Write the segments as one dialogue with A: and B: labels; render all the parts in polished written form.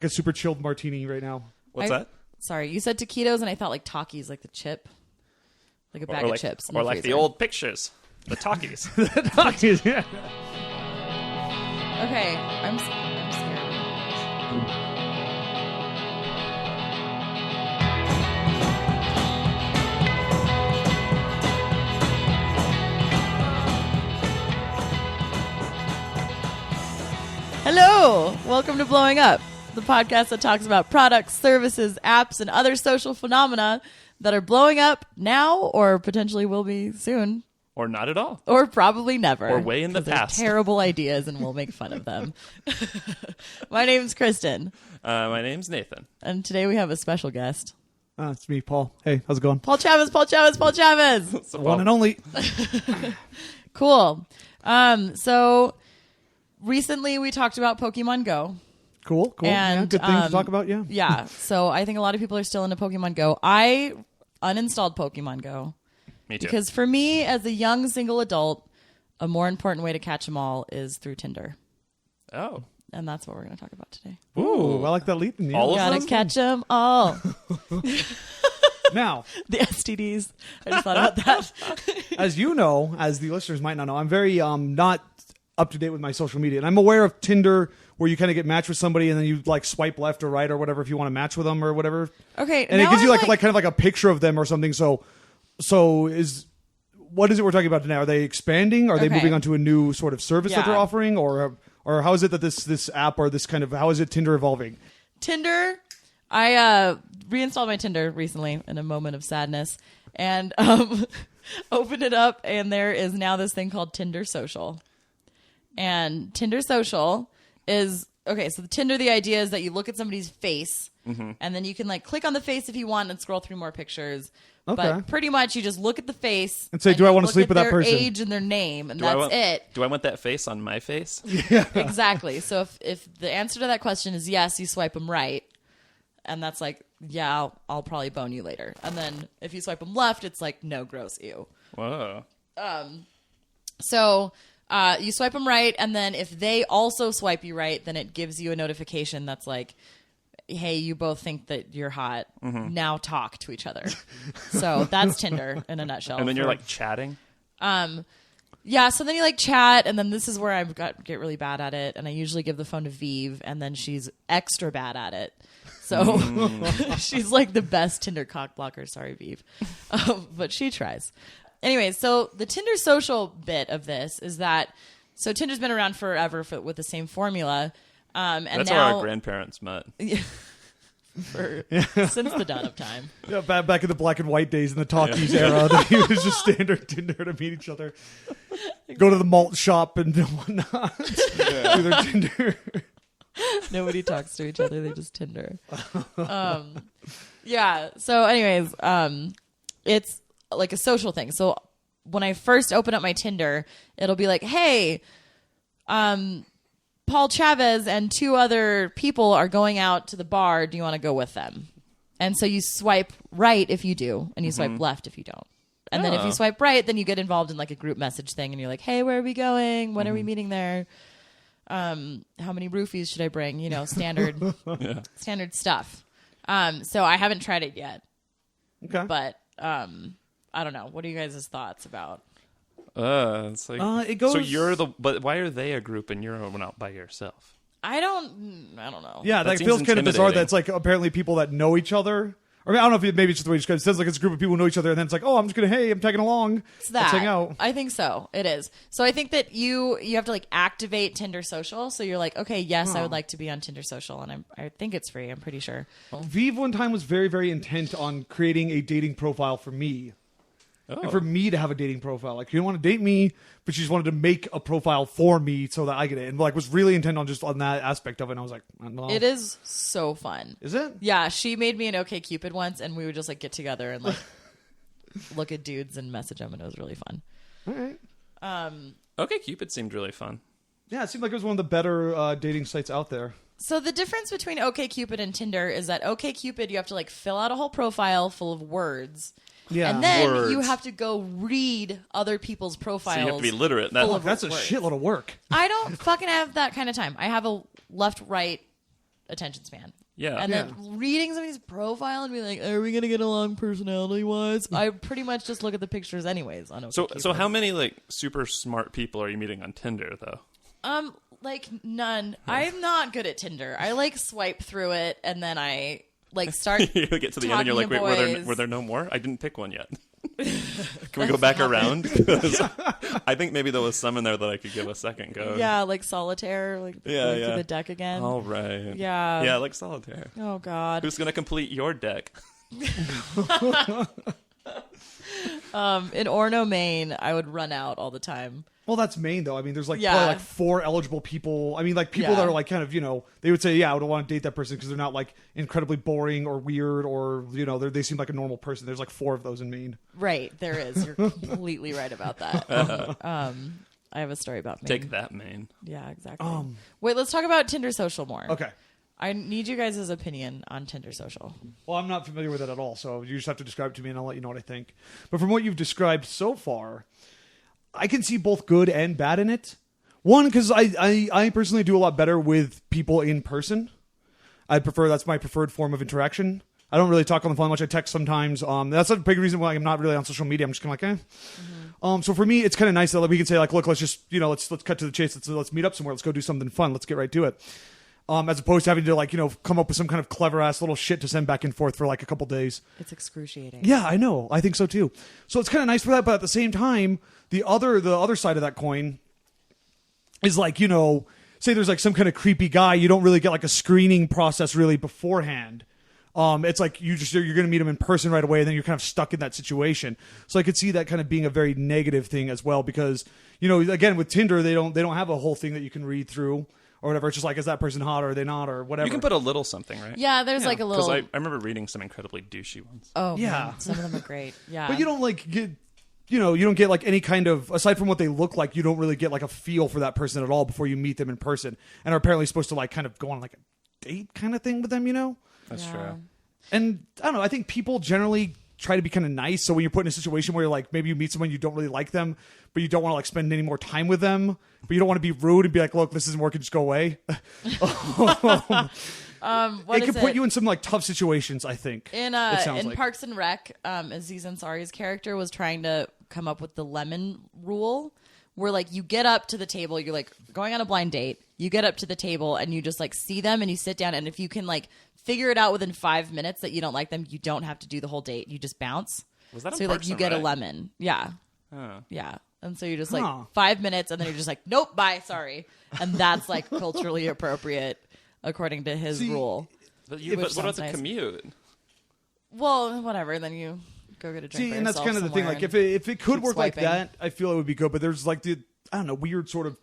A: a super chilled martini right now.
B: What's that?
C: Sorry, you said taquitos, and I thought like Takis, like the chip, like a bag of chips,
B: or like the old pictures, the talkies.
A: The Takis, yeah.
C: Okay, I'm scared. Hello, welcome to Blowing Up, the podcast that talks about products, services, apps, and other social phenomena that are blowing up now or potentially will be soon.
B: Or not at all.
C: Or probably never.
B: Or way in the past.
C: They're terrible ideas and we'll make fun of them. My name's Kristen.
B: My name's Nathan.
C: And today we have a special guest.
A: It's me, Paul. Hey, how's it going?
C: Paul Chavez.
A: The one and only.
C: Cool. So recently we talked about Pokemon Go.
A: Cool.
C: And,
A: yeah, good things to talk about, yeah.
C: Yeah. So I think a lot of people are still into Pokemon Go. I uninstalled Pokemon Go.
B: Me too.
C: Because for me, as a young single adult, a more important way to catch them all is through Tinder.
B: Oh.
C: And that's what we're going to talk about today.
A: Ooh, I like that lead. Yeah.
B: All of
C: Gotta
B: them?
C: catch them all.
A: Now,
C: The STDs. I just thought about that.
A: as you know, as the listeners might not know, I'm very not up to date with my social media. And I'm aware of Tinder, where you kind of get matched with somebody and then you like swipe left or right or whatever if you want to match with them or whatever.
C: Okay.
A: And it
C: now
A: gives you
C: I'm
A: like kind of like a picture of them or something. So what is it we're talking about now? Are they expanding? Are they
C: Okay.
A: moving on to a new sort of service that they're
C: Yeah.
A: offering? Or how is it that this app or this kind of, how is it Tinder evolving?
C: Tinder. I reinstalled my Tinder recently in a moment of sadness and opened it up, and there is now this thing called Tinder Social. And Tinder Social is okay. So the Tinder, the idea is that you look at somebody's face, and then you can like click on the face if you want and scroll through more pictures.
A: Okay.
C: But pretty much you just look at the face
A: And say, do I
C: you
A: want to
C: look
A: sleep
C: at
A: with that
C: their
A: person?
C: age and their name, and that's it.
B: Do I want that face on my face?
C: Exactly. So if the answer to that question is yes, you swipe them right, and that's like, yeah, I'll probably bone you later. And then if you swipe them left, it's like, no, gross, ew.
B: Whoa.
C: So you swipe them right, and then if they also swipe you right, then it gives you a notification that's like, hey, you both think that you're hot. Now talk to each other. So that's Tinder in a nutshell.
B: And then you're like chatting?
C: Yeah, so then you like chat, and then this is where I get really bad at it, and I usually give the phone to Vive, and then she's extra bad at it. So she's like the best Tinder cock blocker. Sorry, Vive. But she tries. Anyway, so the Tinder Social bit of this is that, so Tinder's been around forever with the same formula. And
B: That's
C: now,
B: where our grandparents met.
C: since the dawn of time.
A: Yeah, back in the black and white days in the talkies era, it was just standard Tinder to meet each other. Go to the malt shop and whatnot. Do their Tinder.
C: Nobody talks to each other. They just Tinder. Yeah. So anyways, it's like a social thing. So when I first open up my Tinder, it'll be like, hey, Paul Chavez and 2 other people are going out to the bar. Do you want to go with them? And so you swipe right if you do, and you swipe left if you don't. And then if you swipe right, then you get involved in like a group message thing, and you're like, hey, where are we going? When are we meeting there? How many roofies should I bring? You know, standard stuff. So I haven't tried it yet.
A: Okay.
C: But I don't know. What are you guys' thoughts about?
B: It's like
A: it goes.
B: So but why are they a group and you're not by yourself?
C: I don't know.
A: Yeah, that
B: seems
A: feels kind of bizarre.
B: intimidating.
A: That's like apparently people that know each other. I mean, I don't know if maybe it's just the way it sounds like it's a group of people who know each other, and then it's like, oh, I'm just gonna, hey, I'm tagging along.
C: It's that.
A: Let's hang out.
C: I think so. It is. So I think that you have to like activate Tinder Social. So you're like, okay, yes, I would like to be on Tinder Social, and I think it's free. I'm pretty sure.
A: Vive one time was very, very intent on creating a dating profile for me.
B: Oh.
A: And for me to have a dating profile. Like, she didn't want to date me, but she just wanted to make a profile for me so that I get it. And like was really intent on just on that aspect of it. And I was like, well,
C: It is so fun.
A: Is it?
C: Yeah, she made me an OK Cupid once, and we would just like get together and like look at dudes and message them, and it was really fun.
A: All right.
B: Okay, Cupid seemed really fun.
A: Yeah, it seemed like it was one of the better dating sites out there.
C: So the difference between OK Cupid and Tinder is that OK Cupid, you have to like fill out a whole profile full of words.
A: Yeah.
C: And then
B: Words.
C: you have to go read other people's profiles.
B: So you have to be literate.
C: full of
A: That's a
C: words.
A: shitload of work.
C: I don't fucking have that kind of time. I have a left-right attention span.
B: Yeah.
C: And then reading somebody's profile and be like, are we going to get along personality-wise? I pretty much just look at the pictures anyways on Ok Cupid.
B: So how many like super smart people are you meeting on Tinder though?
C: Like none. I'm not good at Tinder. I like swipe through it and then I like start
B: You get to the end and you're like, wait, were there no more? I didn't pick one yet. Can we go back around? 'Cause I think maybe there was some in there that I could give a second go.
C: Yeah, like solitaire, like going through the deck again.
B: All right.
C: Yeah.
B: Yeah, like solitaire.
C: Oh God.
B: Who's gonna complete your deck?
C: In Orono, Maine, I would run out all the time.
A: Well, that's Maine, though. I mean, there's like
C: Yeah.
A: probably like 4 eligible people. I mean, like people
C: Yeah.
A: that are like kind of, they would say, yeah, I don't want to date that person because they're not like incredibly boring or weird or, they seem like a normal person. There's like 4 of those in Maine.
C: Right, there is. You're completely right about that. I have a story about Maine.
B: Take that, Maine.
C: Yeah, exactly. Wait, let's talk about Tinder Social more.
A: Okay.
C: I need you guys' opinion on Tinder Social.
A: Well, I'm not familiar with it at all, so you just have to describe it to me and I'll let you know what I think. But from what you've described so far, I can see both good and bad in it. One, because I personally do a lot better with people in person. That's my preferred form of interaction. I don't really talk on the phone much. I text sometimes. That's a big reason why I'm not really on social media. I'm just kind of like, eh. So for me, it's kind of nice that we can say like, look, let's just, let's cut to the chase. Let's meet up somewhere. Let's go do something fun. Let's get right to it. As opposed to having to like, come up with some kind of clever ass little shit to send back and forth for like a couple days.
C: It's excruciating.
A: Yeah, I know. I think so too. So it's kind of nice for that, but at the same time, the other side of that coin is like, say there's like some kind of creepy guy, you don't really get like a screening process really beforehand. It's like you're going to meet him in person right away, and then you're kind of stuck in that situation. So I could see that kind of being a very negative thing as well, because again with Tinder they don't have a whole thing that you can read through. Or whatever. It's just like, is that person hot or are they not or whatever?
B: You can put a little something, right?
C: Yeah, there's like a little.
B: Because I remember reading some incredibly douchey ones.
C: Oh,
A: yeah.
C: Man, some of them are great. Yeah.
A: But you don't like get, you don't get like any kind of, aside from what they look like, you don't really get like a feel for that person at all before you meet them in person. And are apparently supposed to like kind of go on like a date kind of thing with them,
B: That's true.
A: And I don't know, I think people generally try to be kind of nice. So when you're put in a situation where like maybe you meet someone you don't really like them, but you don't want to like spend any more time with them, but you don't want to be rude and be like, look, this isn't working, just go away. It could put you in some like tough situations, I think.
C: In
A: like.
C: Parks and Rec, Aziz Ansari's character was trying to come up with the lemon rule, where like you get up to the table, you're like going on a blind date, you get up to the table and you just like see them and you sit down, and if you can like figure it out within 5 minutes that you don't like them, you don't have to do the whole date. You just bounce.
B: Was that
C: so like you get a lemon? Yeah.
B: Oh.
C: Yeah. And so you're just like 5 minutes, and then you're just like, nope, bye, sorry. And that's like culturally appropriate according to his rule.
B: But what about the commute?
C: Well, whatever. Then you go get a drink.
A: See, and that's kind of the thing. Like, if it could work like that, I feel it would be good. But there's like weird sort of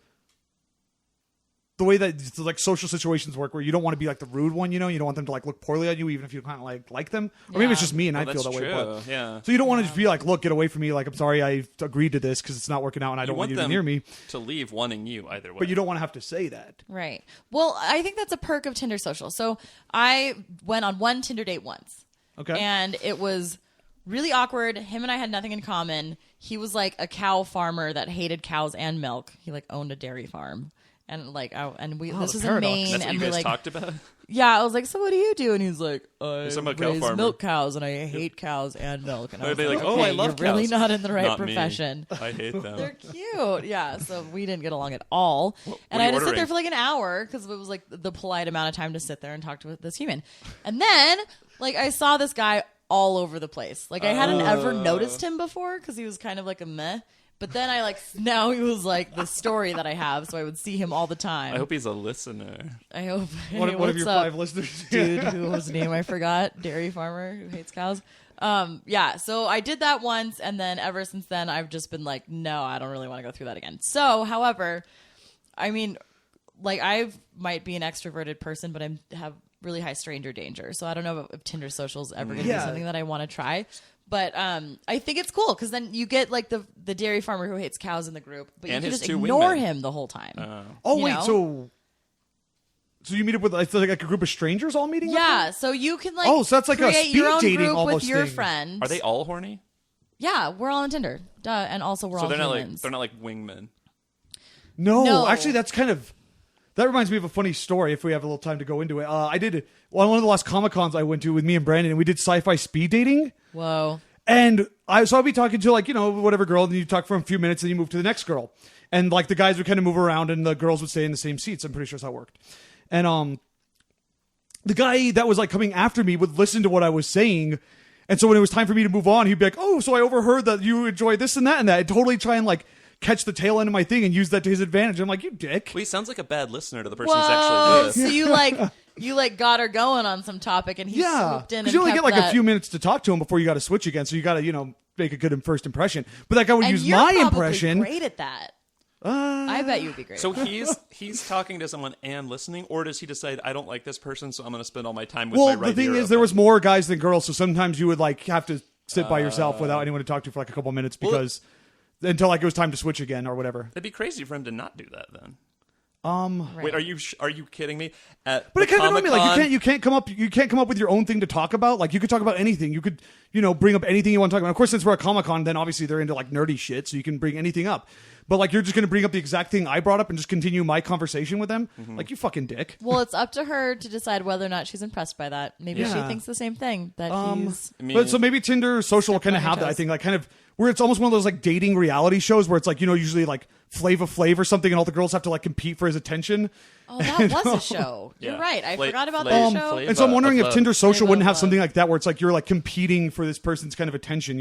A: the way that like social situations work, where you don't want to be like the rude one. You don't want them to like look poorly on you, even if you kind of like them. Or maybe it's just me and I feel that way. But,
B: yeah.
A: So you don't want to just be like, look, get away from me. Like, I'm sorry, I agreed to this because it's not working out, and I don't want you to be near me.
B: To leave wanting you either way.
A: But you don't want to have to say that.
C: Right. Well, I think that's a perk of Tinder Social. So I went on one Tinder date once.
A: Okay.
C: And it was really awkward. Him and I had nothing in common. He was like a cow farmer that hated cows and milk. He like owned a dairy farm. And like, this was in Maine.
B: That's what
C: and
B: you
C: we
B: guys
C: like
B: talked about?
C: Yeah, I was like, so what do you do? And he's like, I
B: I'm a cow
C: raise
B: farmer.
C: milk cows and I hate cows and milk. And I
B: Are
C: was
B: they
C: like,
B: like,
C: okay,
B: oh, I love
C: you're really
B: cows.
C: not in the right
B: Not me.
C: profession.
B: I hate them.
C: They're cute. Yeah, so we didn't get along at all. And I had to sit there for like an hour because it was like the polite amount of time to sit there and talk to this human. And then like I saw this guy all over the place. Like I hadn't ever noticed him before because he was kind of like a meh. But then now he was like the story that I have, so I would see him all the time.
B: I hope he's a listener.
C: I hope.
A: One of your 5 listeners.
C: Dude, whose name I forgot, dairy farmer who hates cows. Yeah, so I did that once, and then ever since then, I've just been like, no, I don't really want to go through that again. So, however, I mean, like I might be an extroverted person, but I have really high stranger danger. So I don't know if Tinder Social is ever going to be something that I want to try. But I think it's cool because then you get like the dairy farmer who hates cows in the group, but
B: And
C: you can
B: his
C: just
B: 2
C: ignore
B: wingmen.
C: him the whole time.
A: So you meet up with like a group of strangers all meeting?
C: Yeah, so you can like
A: so that's like a
C: create
A: speed
C: your own
A: dating
C: group with
A: almost
C: your
A: thing.
C: friends.
B: Are they all horny?
C: Yeah, we're all on Tinder. Duh, and also we're all
B: So they're
C: humans.
B: not like wingmen.
A: No,
C: No.
A: actually, that's kind of That reminds me of a funny story. If we have a little time to go into it, I did one of the last Comic-Cons I went to with me and Brandon, and we did sci-fi speed dating.
C: Whoa.
A: And so I'd be talking to whatever girl, and you talk for a few minutes, and you move to the next girl, and like the guys would kind of move around, and the girls would stay in the same seats. I'm pretty sure that's how it worked. And the guy that was like coming after me would listen to what I was saying, and so when it was time for me to move on, he'd be like, "Oh, so I overheard that you enjoy this and that," and totally try and like catch the tail end of my thing and use that to his advantage. I'm like, you dick.
B: Well, he sounds like a bad listener to the person he's actually with.
C: So you got her going on some topic, and he swooped in.
A: Because you only get like a few minutes to talk to him before you got to switch again. So you got to make a good first impression. But that guy would use my impression.
C: Great at that. I bet you'd be great.
B: So he's talking to someone and listening, or does he decide I don't like this person, so I'm going to spend all my time with my right ear?
A: Well, the thing is, there was more guys than girls, so sometimes you would like have to sit by yourself without anyone to talk to for like a couple minutes because. Until like it was time to switch again or whatever.
B: It'd be crazy for him to not do that then.
C: Right.
B: Wait, are you kidding me?
A: But it kind of annoyed me. Like you can't come up with your own thing to talk about. Like you could talk about anything. You could bring up anything you want to talk about. Of course, since we're at Comic-Con, then obviously they're into like nerdy shit, so you can bring anything up. But like you're just going to bring up the exact thing I brought up and just continue my conversation with them. Mm-hmm. Like you fucking dick.
C: Well, it's up to her to decide whether or not she's impressed by that. Maybe she thinks the same thing that he's.
A: But so maybe Tinder Social will kind of have that. I think like kind of. Where it's almost one of those like dating reality shows where it's like, usually like Flava Flav or something and all the girls have to like compete for his attention.
C: Oh, that was a show. You're right. I forgot about that show.
A: And so I'm wondering if Tinder Social wouldn't have something like that where it's like you're like competing for this person's kind of attention,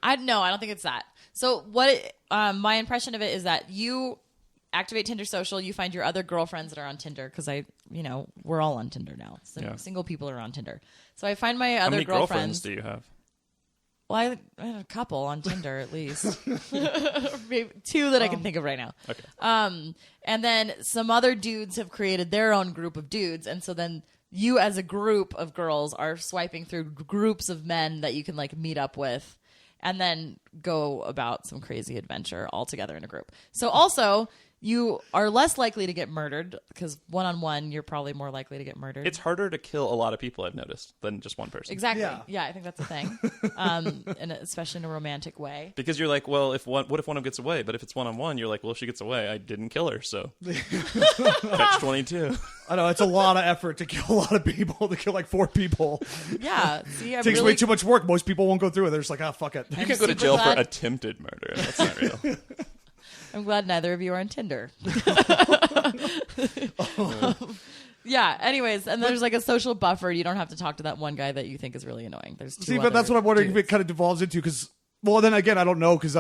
C: I don't think it's that. So what my impression of it is that you activate Tinder Social, you find your other girlfriends that are on Tinder because we're all on Tinder now. Single people are on Tinder. So I find my other girlfriends.
B: How many girlfriends do you have?
C: Well, I had a couple on Tinder at least. Maybe 2 that I can think of right now.
B: Okay.
C: And then some other dudes have created their own group of dudes. And so then you as a group of girls are swiping through groups of men that you can like meet up with and then go about some crazy adventure all together in a group. So also you are less likely to get murdered because one-on-one, you're probably more likely to get murdered.
B: It's harder to kill a lot of people, I've noticed, than just one person.
C: Exactly. Yeah, I think that's a thing, and especially in a romantic way.
B: Because you're like, well, what if one of them gets away? But if it's one-on-one, you're like, well, if she gets away, I didn't kill her, so catch-22.
A: I know, it's a lot of effort to kill a lot of people, to kill like 4 people.
C: Yeah. See,
A: it takes way too much work. Most people won't go through it. They're just like, fuck it.
B: You can go to jail for attempted murder. That's not real.
C: I'm glad neither of you are on Tinder. Yeah, anyways, and there's like a social buffer. You don't have to talk to that one guy that you think is really annoying. There's 2
A: but that's what I'm wondering
C: dudes.
A: if it kind of devolves into because, well, then again, I don't know because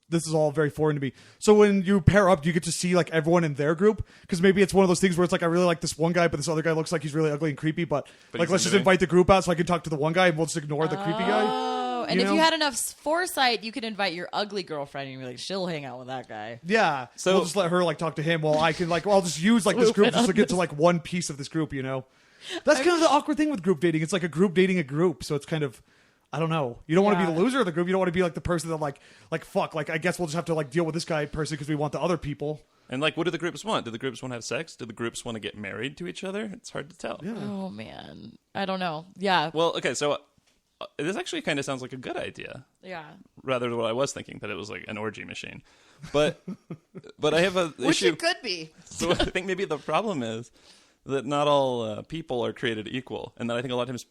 A: this is all very foreign to me. So when you pair up, do you get to see like everyone in their group? Because maybe it's one of those things where it's like I really like this one guy, but this other guy looks like he's really ugly and creepy. But like let's just invite the group out so I can talk to the one guy and we'll just ignore the creepy guy.
C: And if you had enough foresight, you could invite your ugly girlfriend and you're like, she'll hang out with that guy.
A: Yeah. So we'll just let her like talk to him while I can like, I'll just use like this group just to get to like one piece of this group, That's kind of the awkward thing with group dating. It's like a group dating a group. So it's kind of, I don't know. You don't want to be the loser of the group. You don't want to be like the person that like fuck, like I guess we'll just have to like deal with this guy person because we want the other people.
B: And like, what do the groups want? Do the groups want to have sex? Do the groups want to get married to each other? It's hard to tell.
A: Yeah.
C: Oh man. I don't know. Yeah.
B: Well, okay. So this actually kind of sounds like a good idea.
C: Yeah.
B: Rather than what I was thinking, that it was like an orgy machine. But I have a
C: Which
B: issue.
C: it could be.
B: So I think maybe the problem is that not all people are created equal, and that I think a lot of times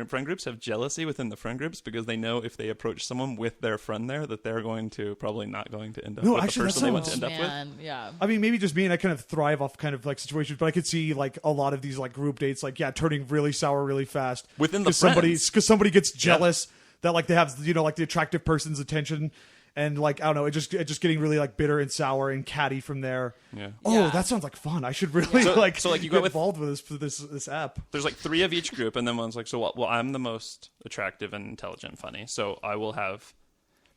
B: friend groups have jealousy within the friend groups because they know if they approach someone with their friend there that they're probably not going to end up with the person they want to end up with.
C: Yeah.
A: I mean, maybe just me and I kind of thrive off kind of like situations, but I could see like a lot of these like group dates, like turning really sour really fast
B: within the friends.
A: Because somebody gets jealous that like they have like the attractive person's attention. And like I don't know, it just getting really like bitter and sour and catty from there.
B: Yeah.
A: Oh, that sounds like fun. I should really
B: so
A: you get involved with this app.
B: There's like 3 of each group, and then one's like, well, I'm the most attractive and intelligent and funny, so I will have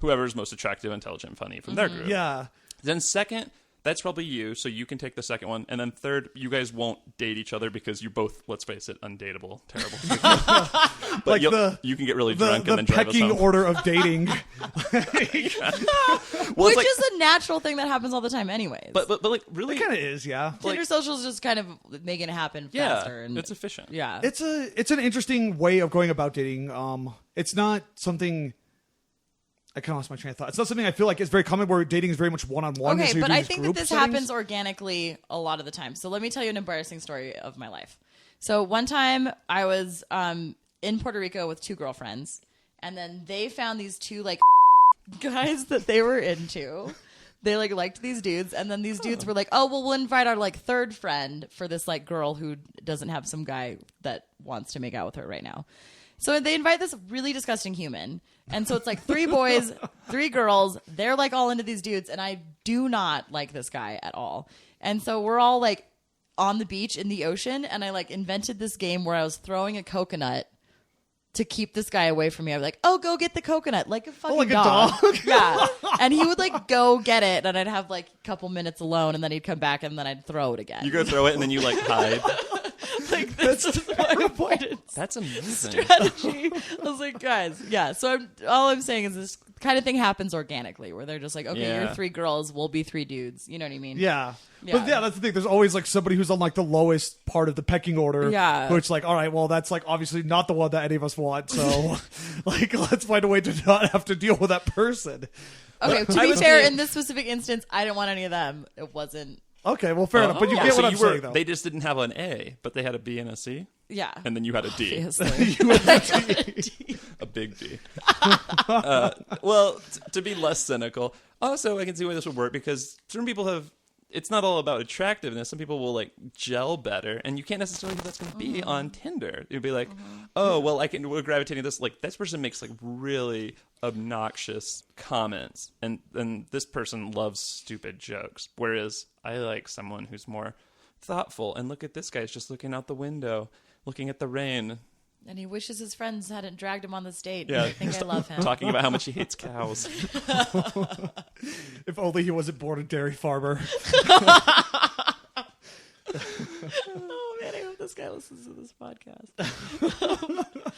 B: whoever's most attractive, intelligent, and funny from their group.
A: Yeah.
B: Then second, that's probably you, so you can take the second one. And then third, you guys won't date each other because you're both, let's face it, undateable, terrible. But
A: like
B: you can get really drunk and then
A: the
B: drive us home.
A: pecking order of dating.
C: Which is a natural thing that happens all the time anyways.
B: But like really
A: it kind of is, yeah.
C: Tinder Social is just kind of making it happen faster. And
B: it's efficient.
C: Yeah.
A: It's an interesting way of going about dating. It's not something I kind of lost my train of thought. It's not something I feel like is very common where dating is very much one-on-one.
C: Okay,
A: so you
C: but
A: do
C: I
A: these
C: think that
A: group
C: this
A: settings.
C: happens organically a lot of the time. So let me tell you an embarrassing story of my life. So one time I was in Puerto Rico with 2 girlfriends, and then they found these 2 like guys that they were into. They like liked these dudes, and then these dudes were like, "Oh, well, we'll invite our like 3rd friend for this like girl who doesn't have some guy that wants to make out with her right now." So they invite this really disgusting human. And so it's like 3 boys, 3 girls. They're like all into these dudes. And I do not like this guy at all. And so we're all like on the beach in the ocean. And I like invented this game where I was throwing a coconut to keep this guy away from me. I was like, "Oh, go get the coconut," like a fucking
A: like a
C: dog.
A: dog.
C: Yeah. And he would like go get it. And I'd have like a couple minutes alone. And then he'd come back and then I'd throw it again.
B: You go throw it and then you like hide.
C: Like this is my avoidance
B: That's amazing.
C: strategy. I was like, guys, yeah. So all I'm saying is this kind of thing happens organically, where they're just like, okay,
B: Yeah.
C: you're 3 girls, we'll be 3 dudes. You know what I mean?
A: Yeah.
C: Yeah.
A: But yeah, that's the thing. There's always like somebody who's on like the lowest part of the pecking order.
C: Yeah.
A: Which like, all right, well, that's like obviously not the one that any of us want. So like, let's find a way to not have to deal with that person.
C: Okay. To be fair, in this specific instance, I didn't want any of them. It wasn't.
A: Okay, well, fair enough. But you get
B: So
A: what I'm
B: you were,
A: saying, though.
B: they just didn't have an A, but they had a B and a C,
C: Yeah.
B: and then you had a D,
C: Obviously.
B: a big D. Well, to be less cynical, also I can see why this would work because certain people have. It's not all about attractiveness. Some people will like gel better, and you can't necessarily know who that's going to be on Tinder. You'd be like, "Oh, well, we're gravitating to this. Like, this person makes like really obnoxious comments, and this person loves stupid jokes. Whereas I like someone who's more thoughtful. And look at this guy's just looking out the window, looking at the rain."
C: And he wishes his friends hadn't dragged him on this date.
B: Yeah.
C: I think I love him.
B: Talking about how much he hates cows.
A: If only he wasn't born a dairy farmer.
C: Oh man, I hope this guy listens to this podcast.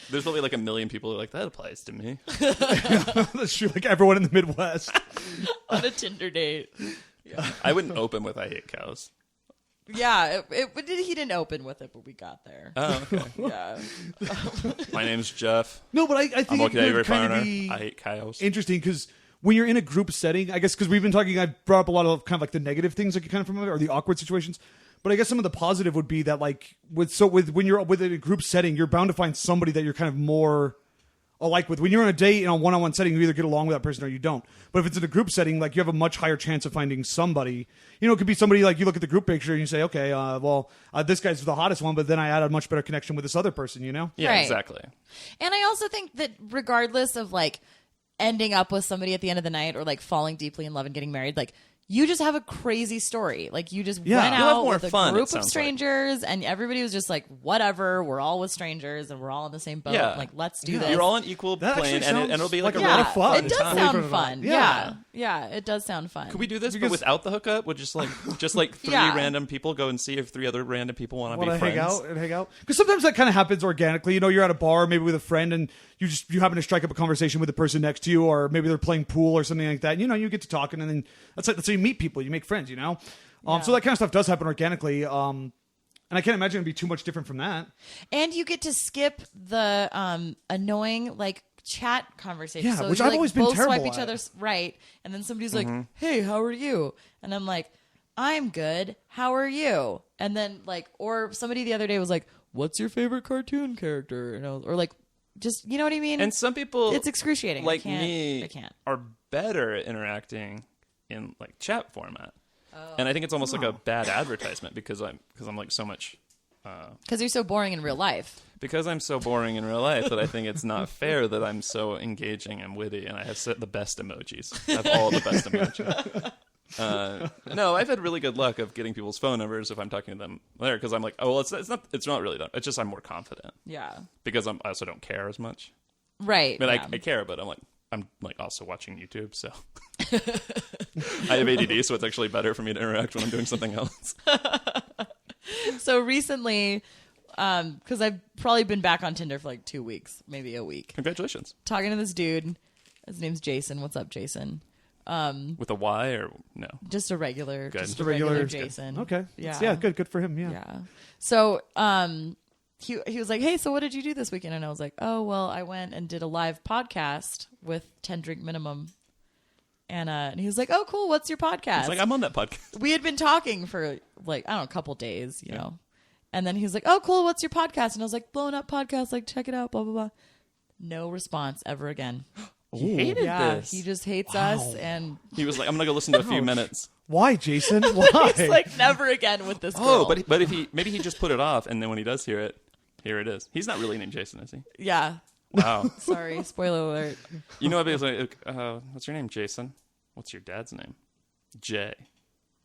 B: There's probably like a million people who are like, that applies to me.
A: That's true. Like everyone in the Midwest.
C: On a Tinder date.
B: I wouldn't open with I hate cows.
C: Yeah, he didn't open with it, but we got there.
B: Oh, okay.
C: Yeah.
B: My name's Jeff.
A: No, but I think
B: I'm
A: it
B: okay,
A: could kind
B: farmer.
A: of be
B: I hate cows.
A: interesting because when you're in a group setting, I guess because we've been talking, I brought up a lot of kind of like the negative things that you kind of from it, or the awkward situations. But I guess some of the positive would be that like when you're within a group setting, you're bound to find somebody that you're kind of more alike with. When you're on a date in a one-on-one setting, you either get along with that person or you don't. But if it's in a group setting, like you have a much higher chance of finding somebody. You know, it could be somebody like you look at the group picture and you say, okay, this guy's the hottest one, but then I had a much better connection with this other person. You know?
B: Yeah,
C: Right.
B: exactly.
C: And I also think that regardless of like ending up with somebody at the end of the night or like falling deeply in love and getting married, like you just have a crazy story. Like you just went
B: You'll have
C: out
B: more
C: with a
B: fun, it
C: group of
B: sounds like.
C: strangers and everybody was just like, whatever, we're all with strangers and we're all in the same boat.
B: Yeah.
C: Like, let's do
A: Yeah.
C: this.
B: You're all on equal
A: That
B: plane,
A: actually
B: and
A: sounds
B: it'll be
A: like
B: like
A: a
B: a
A: lot
B: really
A: of fun.
C: It does
A: Believe it
C: sound
A: or not.
C: fun.
A: Yeah.
C: Yeah, it does sound fun.
B: Could we do this,
A: Because-
B: but without the hookup? Would just like three
C: Yeah.
B: random people go and see if 3 other random people want to be
A: Want to
B: friends?
A: hang out? Because sometimes that kind of happens organically. You know, you're at a bar, maybe with a friend, and you happen to strike up a conversation with the person next to you, or maybe they're playing pool or something like that. You know, you get to talking, and then that's how you meet people. You make friends. You know, so that kind of stuff does happen organically. And I can't imagine it'd be too much different from that.
C: And you get to skip the annoying like chat conversation.
A: Yeah,
C: so
A: which
C: you,
A: I've
C: like,
A: always been
C: both
A: terrible
C: swipe each
A: at.
C: other's right, and then somebody's like, "Hey, how are you?" And I'm like, "I'm good. How are you?" And then like, or somebody the other day was like, "What's your favorite cartoon character?" And I was, or like, just you know what I mean?
B: And some people,
C: it's excruciating.
B: like
C: I
B: me,
C: can't.
B: are better at interacting in like chat format. And I think it's almost like a bad advertisement because I'm like so much.
C: Because you're so boring in real life.
B: Because I'm so boring in real life that I think it's not fair that I'm so engaging and witty and I have set the best emojis. I have all the best emojis. No, I've had really good luck of getting people's phone numbers if I'm talking to them there because I'm like, oh, well, it's not really that. It's just I'm more confident
C: Yeah.
B: because I also don't care as much.
C: Right.
B: I mean,
C: yeah.
B: I care, but I'm like also watching YouTube, so I have ADD, so it's actually better for me to interact when I'm doing something else.
C: So recently, because I've probably been back on Tinder for like 2 weeks, maybe a week,
B: Congratulations.
C: talking to this dude. His name's Jason. What's up, Jason?
B: With a Y or no?
C: Just a regular,
B: Good.
C: just
A: The
C: a regular
A: regular
C: Jason.
A: Okay.
C: Yeah.
A: Yeah. Good for him. Yeah.
C: Yeah. So, he was like, hey, so what did you do this weekend? And I was like, oh, well, I went and did a live podcast with 10 Drink Minimum. And he was like, oh, cool. What's your podcast?
B: It's like, I'm on that podcast.
C: We had been talking for like, I don't know, a couple days, you know. And then he was like, oh, cool. What's your podcast? And I was like, Blown Up Podcast. Like, check it out, blah, blah, blah. No response ever again.
B: He hated this.
C: He just hates us. And
B: He was like, I'm going to go listen to a few minutes.
A: Why, Jason? Why?
C: he's like, never again with this girl.
B: Oh, but if maybe he just put it off, and then when he does hear it, here it is. He's not really named Jason, is he?
C: Yeah.
B: Wow.
C: Sorry. Spoiler alert.
B: You know, it's like, what's your name, Jason? What's your dad's name? Jay.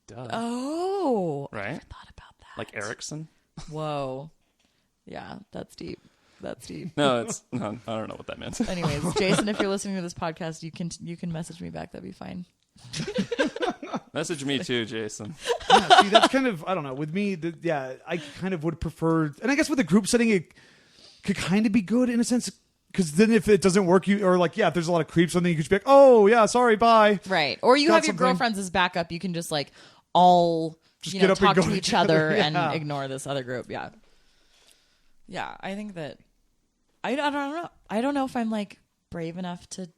B: Duh.
C: Oh.
B: Right?
C: I never thought about that.
B: Like Erickson?
C: Whoa. Yeah, that's deep. That's deep.
B: No, I don't know what that meant.
C: Anyways, Jason, if you're listening to this podcast, you can message me back. That'd be fine.
B: Message me too, Jason.
A: Yeah, see, that's kind of, I don't know. With me, I kind of would prefer, and I guess with a group setting, it could kind of be good in a sense. Because then if it doesn't work, if there's a lot of creeps, then you could just be like, oh, yeah, sorry, bye.
C: Right. Or you
A: Got
C: have your
A: something.
C: girlfriends as backup. You can just like all
A: Just get up and
C: talk
A: go
C: to each
A: together.
C: other
A: Yeah.
C: and ignore this other group. Yeah. Yeah, I think that I don't know. I don't know if I'm like brave enough to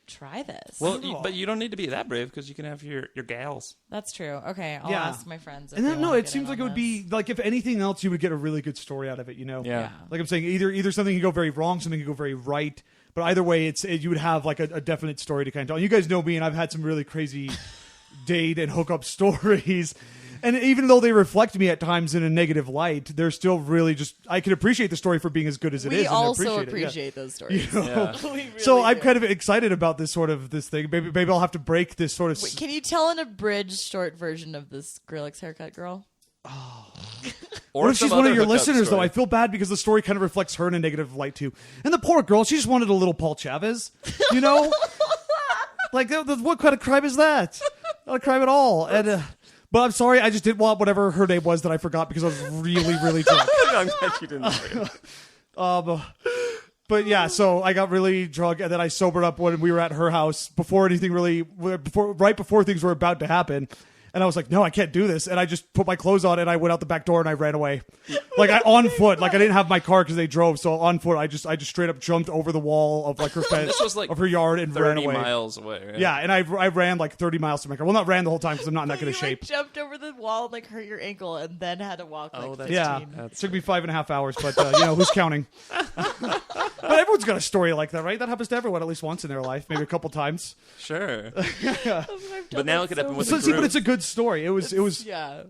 C: try this.
B: Well, but you don't need to be that brave because you can have your gals.
C: That's true. Okay, I'll
A: Yeah.
C: ask my friends. If
A: And
C: they
A: then, no,
C: wanna
A: it
C: get
A: seems
C: in
A: like it
C: on
A: would
C: this.
A: be, like, if anything else, you would get a really good story out of it, you know?
B: Yeah.
A: Like I'm saying, either something can go very wrong, something can go very right. But either way, you would have like a definite story to kind of tell. And you guys know me, and I've had some really crazy date and hookup stories. And even though they reflect me at times in a negative light, they're still really just, I can appreciate the story for being as good as it is.
C: We
A: and
C: also
A: it, yeah.
C: appreciate those stories.
A: You know?
B: Yeah.
C: We really
A: So I'm
C: do.
A: kind of excited about this thing. Maybe I'll have to break this sort of.
C: Wait, can you tell an abridged short version of this Grillix haircut girl?
A: What if
B: some
A: she's one of
B: other
A: your
B: hookup
A: listeners, though?
B: story.
A: I feel bad because the story kind of reflects her in a negative light, too. And the poor girl, she just wanted a little Paul Chavez, you know? Like, what kind of crime is that? Not a crime at all. And, but I'm sorry, I just didn't want whatever her name was that I forgot because I was really, really drunk.
B: I'm glad you didn't say it.
A: But yeah, so I got really drunk, and then I sobered up when we were at her house right before things were about to happen. And I was like, no, I can't do this. And I just put my clothes on and I went out the back door and I ran away. On foot. Like I didn't have my car because they drove. So on foot, I just straight up jumped over the wall of like her fence
B: This was like
A: of her yard and ran
B: 30
A: away.
B: miles away. Right?
A: Yeah, and I ran like 30 miles to my car. Well, not ran the whole time because I'm not in that good of
C: You
A: shape.
C: like jumped over the wall and like hurt your ankle and then had to walk like 15.
A: Yeah, it took me 5.5 hours, but who's counting? But everyone's got a story like that, right? That happens to everyone at least once in their life, maybe a couple times.
B: Sure.
C: I've done
B: But now
C: that
B: look at it with
A: So,
B: the
A: see, but
B: group.
A: it's a good story. It was,
C: yeah.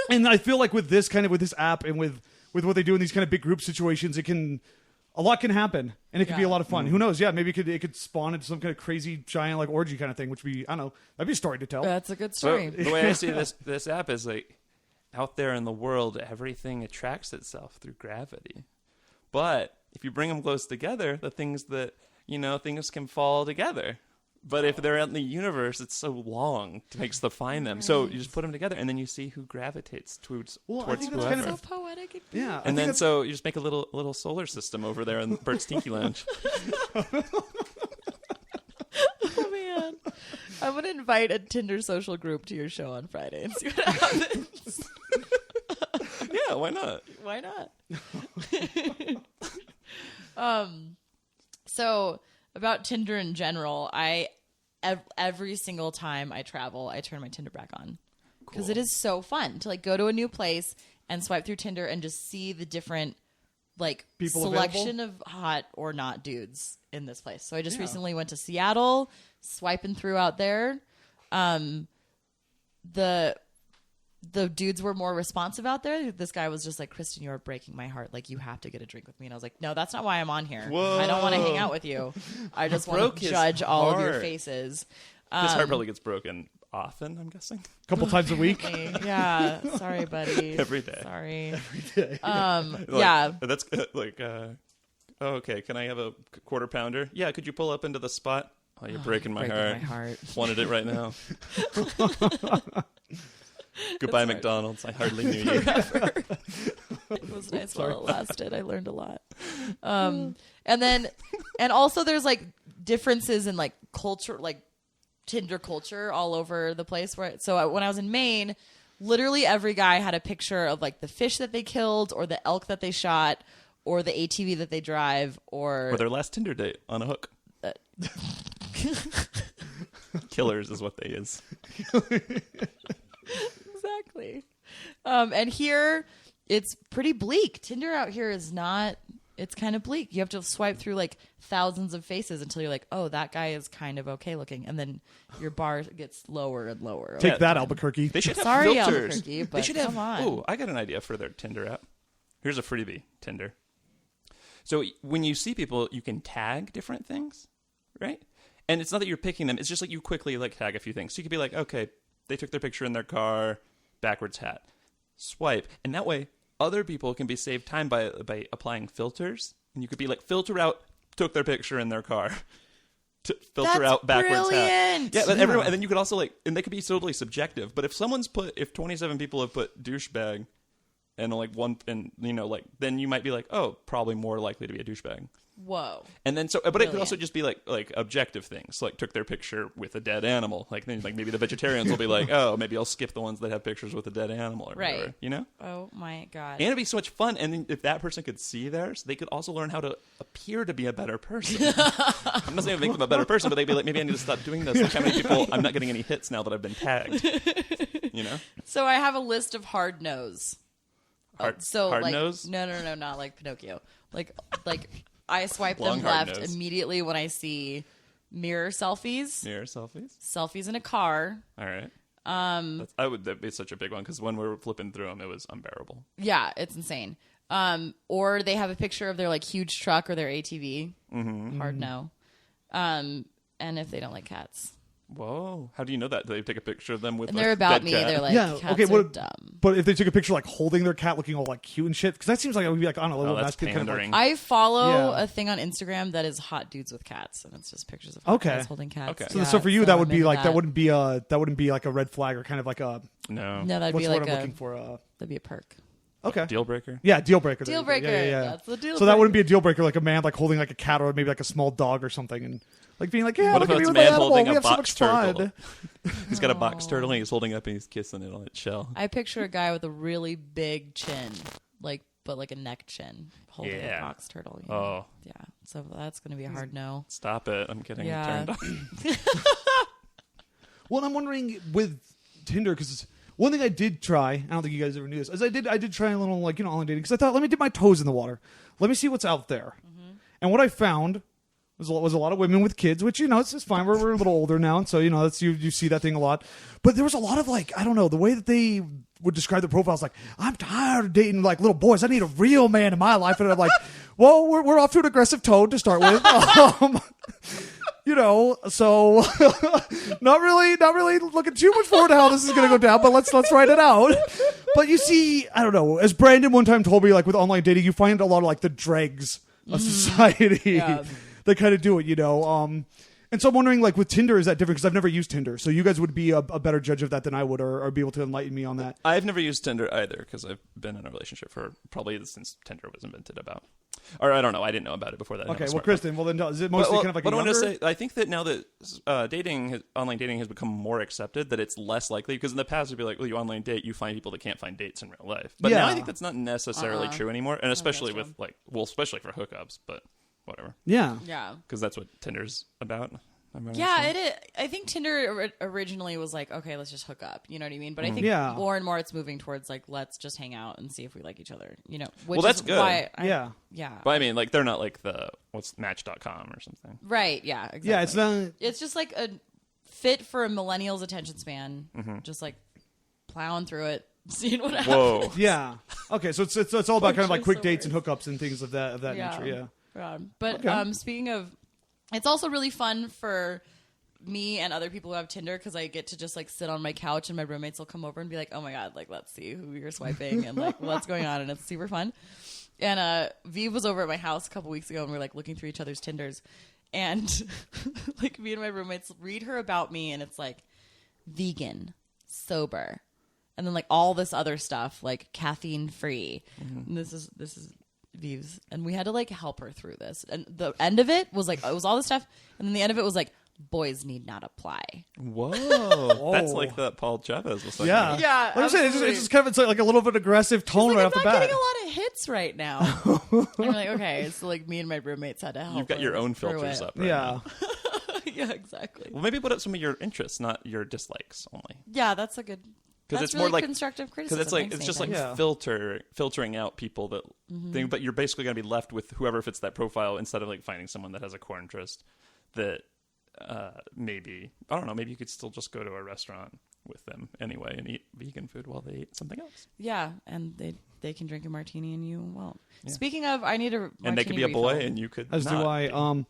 A: and I feel like with this app and with what they do in these kind of big group situations, a lot can happen, and it could be a
C: Yeah.
A: lot of fun. Who knows? Yeah, maybe it could spawn into some kind of crazy giant like orgy kind of thing, which I don't know, that'd be a story to tell.
C: That's a good
B: So
C: story.
B: the way I see this app is like out there in the world, everything attracts itself through gravity. But if you bring them close together, things can fall together. But if they're out in the universe, it's so long it takes to find them. So you just put them together, and then you see who gravitates towards
A: I think that's
B: whoever.
A: kind of
C: So poetic.
A: yeah, I
B: And
A: think
B: then
A: that's-
B: so you just make a little solar system over there in Bert's Tiki Lounge.
C: Oh man, I'm gonna invite a Tinder social group to your show on Friday and see what happens.
B: Yeah, why not?
C: Why not? So about Tinder in general, every single time I travel, I turn my Tinder back on because it is so fun to like go to a new place and swipe through Tinder and just see the different like
A: People
C: selection of hot or not dudes in this place. So I just recently went to Seattle, swiping through out there. The dudes were more responsive out there. This guy was just like, Kristen, you're breaking my heart. Like, you have to get a drink with me. And I was like, no, that's not why I'm on here.
B: Whoa.
C: I don't want to hang out with you. I just want
B: Broke
C: to
B: his
C: judge all of your
B: heart.
C: faces.
B: This heart probably gets broken often, I'm guessing.
A: a couple times a week.
C: Yeah. Sorry, buddy.
B: Every day.
C: Sorry.
B: Like,
C: Yeah.
B: That's like, okay, can I have a quarter pounder? Yeah, could you pull up into the spot? Oh, you're breaking my
C: breaking
B: heart.
C: my heart.
B: Wanted it right now. Goodbye, McDonald's. I hardly knew you.
C: It was nice while it lasted. I learned a lot. And also there's like differences in like culture, like Tinder culture all over the place. So when I was in Maine, literally every guy had a picture of like the fish that they killed or the elk that they shot or the ATV that they drive or
B: their last Tinder date on a hook. Killers is what they is.
C: Exactly. And here it's pretty bleak. Tinder out here is not, it's kind of bleak. You have to swipe through like thousands of faces until you're like, oh, that guy is kind of okay looking. And then your bar gets lower and lower.
A: Take that, Albuquerque.
B: They should have
C: Sorry,
B: filters.
C: Albuquerque, but
B: They should have,
C: come on.
B: Ooh, I got an idea for their Tinder app. Here's a freebie, Tinder. So when you see people, you can tag different things, right? And it's not that you're picking them. It's just like you quickly like tag a few things. So you could be like, okay, they took their picture in their car, backwards hat. Swipe. And that way, other people can be saved time by applying filters. And you could be like, filter out, took their picture in their car. Filter
C: That's
B: out backwards
C: brilliant.
B: hat. Yeah, but everyone, and then you could also like, and they could be totally subjective. But if 27 people have put douchebag, and like one, and you know, like then you might be like, oh, probably more likely to be a douchebag.
C: Whoa.
B: And then but it could also just be like objective things, like took their picture with a dead animal. Like then like maybe the vegetarians will be like, oh, maybe I'll skip the ones that have pictures with a dead animal or
C: Right.
B: whatever, you know?
C: Oh my God.
B: And it'd be so much fun. And then if that person could see theirs, they could also learn how to appear to be a better person. I'm not saying make them a better person, but they'd be like, maybe I need to stop doing this. Like how many people, I'm not getting any hits now that I've been tagged. You know?
C: So I have a list of hard no's.
B: Hard
C: like,
B: nose?
C: No, not like Pinocchio. Like I swipe
B: Long,
C: them
B: hard
C: left
B: nose.
C: immediately when I see mirror selfies,
B: Mirror selfies?
C: selfies in a car.
B: All right. That'd be such a big one because when we were flipping through them, it was unbearable.
C: Yeah, it's insane. Or they have a picture of their like huge truck or their ATV.
B: Mm-hmm.
C: Hard no. And if they don't like cats.
B: Whoa! How do you know that? Do they take a picture of them with?
C: And
B: a
C: they're about
B: dead
C: me.
B: cat?
C: They're like,
A: Yeah,
C: cats
A: okay,
C: are
A: what-
C: dumb.
A: But if they took a picture like holding their cat looking all like cute and shit, because that seems like it would be like, I don't know, a little
B: that's
A: masculine kind of like,
B: pandering.
C: I follow
A: Yeah.
C: a thing on Instagram that is hot dudes with cats, and it's just pictures of
A: Okay.
C: guys holding cats.
B: Okay.
A: so,
C: Yeah,
A: so for you that would
C: I'm
A: be
C: into
A: like that wouldn't be like a red flag or kind of like a
B: No.
C: No, that'd
A: what's
C: be
A: the word
C: like
A: I'm
C: a
A: looking for
C: that'd be a perk.
A: okay.
B: Deal breaker.
A: Yeah, deal breaker. there
C: Deal
A: you go.
C: breaker.
A: Yeah.
C: That's the deal
A: So that wouldn't be
C: breaker.
A: a deal breaker, like a man like holding like a cat or maybe like a small dog or something, and like being like, yeah,
B: What
A: look
B: if
A: at me
B: it's a
A: with my
B: man
A: animal.
B: holding
A: We
B: a
A: have so much
B: box turtle?
A: fun.
B: He's got a box turtle and he's holding up and he's kissing it on its shell.
C: I picture a guy with a really big chin, but like a neck chin, holding
B: Yeah.
C: a box turtle. You know?
B: Oh,
C: Yeah. So that's gonna be a hard no.
B: stop it! I'm getting
C: Yeah.
B: turned on.
A: Well, I'm wondering with Tinder because one thing I did try, I don't think you guys ever knew this, is I did try a little like online dating because I thought let me dip my toes in the water, let me see what's out there, and what I found was a lot of women with kids, which it's just fine. We're a little older now, and so that's you see that thing a lot, but there was a lot of like I don't know the way that they would describe the profiles like I'm tired of dating like little boys. I need a real man in my life, and I'm like, well, we're off to an aggressive tone to start with. So not really looking too much forward to how this is going to go down, but let's write it out. But you see, I don't know, as Brandon one time told me, like with online dating, you find a lot of like the dregs of society
C: Yeah.
A: that kind of do it, And so I'm wondering, like with Tinder, is that different? Because I've never used Tinder, so you guys would be a better judge of that than I would, or be able to enlighten me on that.
B: I've never used Tinder either because I've been in a relationship for probably since Tinder was invented about. Or I don't know. I didn't know about it before that.
A: Okay, well, Kristen, well then, is it mostly kind of like
B: what
A: a
B: I want to
A: younger?
B: say, I think that now that online dating has become more accepted, that it's less likely. Because in the past, it'd be like, well, you online date, you find people that can't find dates in real life. But now I
A: Yeah.
B: think that's not necessarily true anymore, and especially
C: that's
B: with especially for hookups. But whatever,
A: Yeah.
C: Yeah.
B: because that's what Tinder's about.
C: Yeah, it is. I think Tinder originally was like, okay, let's just hook up. You know what I mean? But I think
A: Yeah.
C: more and more it's moving towards like, let's just hang out and see if we like each other. Which
B: Well, that's
C: is
B: good.
C: Why
A: Yeah.
C: Yeah.
B: But I mean, like they're not like the Match.com or something.
C: Right. Yeah. Exactly.
A: Yeah, it's not.
C: It's just like a fit for a millennial's attention span.
B: Mm-hmm.
C: Just like plowing through it, seeing what happens.
B: Whoa.
A: Yeah. Okay, so it's all about kind of like
C: Choice
A: quick
C: of
A: dates and
C: words.
A: hookups and things of that nature. Yeah.
C: But
A: Okay.
C: speaking of, it's also really fun for me and other people who have Tinder because I get to just like sit on my couch and my roommates will come over and be like, oh my God, like let's see who you're swiping and like what's going on, and it's super fun. And Viv was over at my house a couple weeks ago and we were like looking through each other's Tinders, and like me and my roommates read her about me and it's like vegan, sober, and then like all this other stuff like caffeine free. And this is Viv's, and we had to like help her through this. And the end of it was like it was all this stuff, and then the end of it was like boys need not apply.
B: Whoa. That's like that Paul Chavez was talking
A: Yeah.
B: about.
C: Yeah,
A: Like I said, it's just kind of like a little bit aggressive tone right
C: I'm
A: off the
C: not
A: bat.
C: getting a lot of hits right now. I'm like, okay, so like me and my roommates had to help.
B: You've got your
C: her
B: own
C: through
B: filters
C: it.
B: up right
A: Yeah.
B: now.
C: Yeah, exactly.
B: Well, maybe put up some of your interests, not your dislikes only.
C: Yeah, that's a good.
B: Because
C: That's
B: it's
C: really
B: more like
C: constructive criticism.
B: because it's like
C: Thanks,
B: it's just like
C: Nathan.
A: Yeah.
B: filtering out people that thing, but you're basically going to be left with whoever fits that profile instead of like finding someone that has a core interest that maybe I don't know, maybe you could still just go to a restaurant with them anyway and eat vegan food while they eat something else.
C: Yeah, and they can drink a martini and you won't. Yeah. Speaking of, I need a martini
B: and they could be a
C: refill.
B: boy and you could
A: As
B: not
A: do I.
B: be.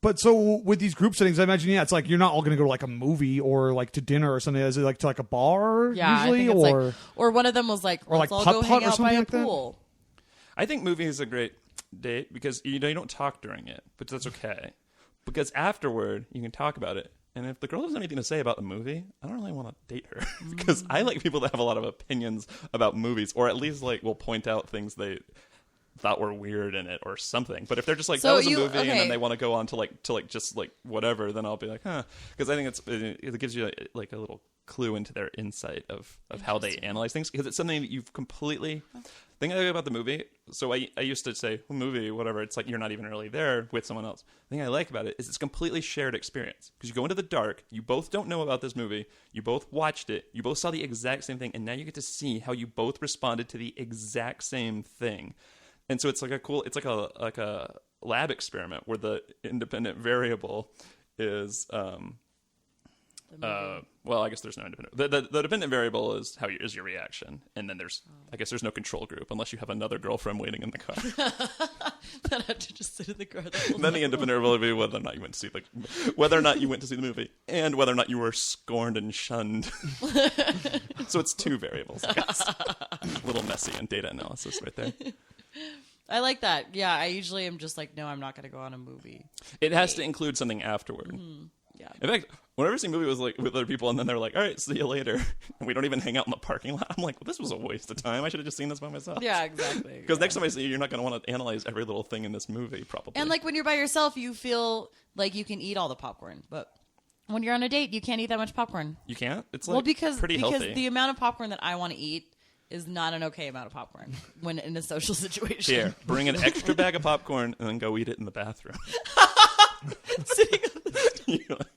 A: But so with these group settings, I imagine, yeah, it's like you're not all going to go to like a movie or like to dinner or something. Is it like to like a bar
C: Yeah,
A: usually?
C: I think it's
A: Or
C: like, or one of them was like,
A: or
C: let's
A: like
C: all go
A: putt-putt
C: hang
A: or
C: out by
A: something
C: a
A: like that?
C: pool.
B: I think movie is a great date because you don't talk during it, but that's okay. Because afterward, you can talk about it. And if the girl doesn't have anything to say about the movie, I don't really want to date her. Because I like people that have a lot of opinions about movies, or at least like will point out things they thought were weird in it or something. But if they're just like,
C: So
B: that was a
C: you-
B: movie, and
C: okay.
B: then they want to go on to just like whatever, then I'll be like, huh. Because I think it gives you like a little clue into their insight of how they analyze things. Because it's something that you've completely... Thing I like about the movie, so I used to say, well, movie, whatever, it's like you're not even really there with someone else. The thing I like about it is it's a completely shared experience. Because you go into the dark, you both don't know about this movie, you both watched it, you both saw the exact same thing, and now you get to see how you both responded to the exact same thing. And so it's like a lab experiment where the independent variable is... well, I guess there's no independent. The dependent variable is is your reaction, and then I guess there's no control group unless you have another girlfriend waiting in the car.
C: That had to just sit in the car.
B: Then the independent variable will be whether or not you went to see the movie, and whether or not you were scorned and shunned. So it's two variables. I guess. A little messy in data analysis right there.
C: I like that. Yeah, I usually am just like, no, I'm not going to go on a movie.
B: It has to include something afterward.
C: Mm-hmm. Yeah.
B: In fact, whenever I see a movie was like with other people, and then they're like, "All right, see you later," and we don't even hang out in the parking lot. I'm like, well, this was a waste of time. I should have just seen this by myself.
C: Yeah, exactly.
B: Because next time I see you, you're not going to want to analyze every little thing in this movie, probably.
C: And like when you're by yourself, you feel like you can eat all the popcorn, but when you're on a date, you can't eat that much popcorn.
B: You can't. It's like
C: Well, because
B: pretty healthy.
C: the amount of popcorn that I want to eat is not an okay amount of popcorn when in a social situation.
B: Here, bring an extra bag of popcorn and then go eat it in the bathroom.
C: Sitting
B: You're like,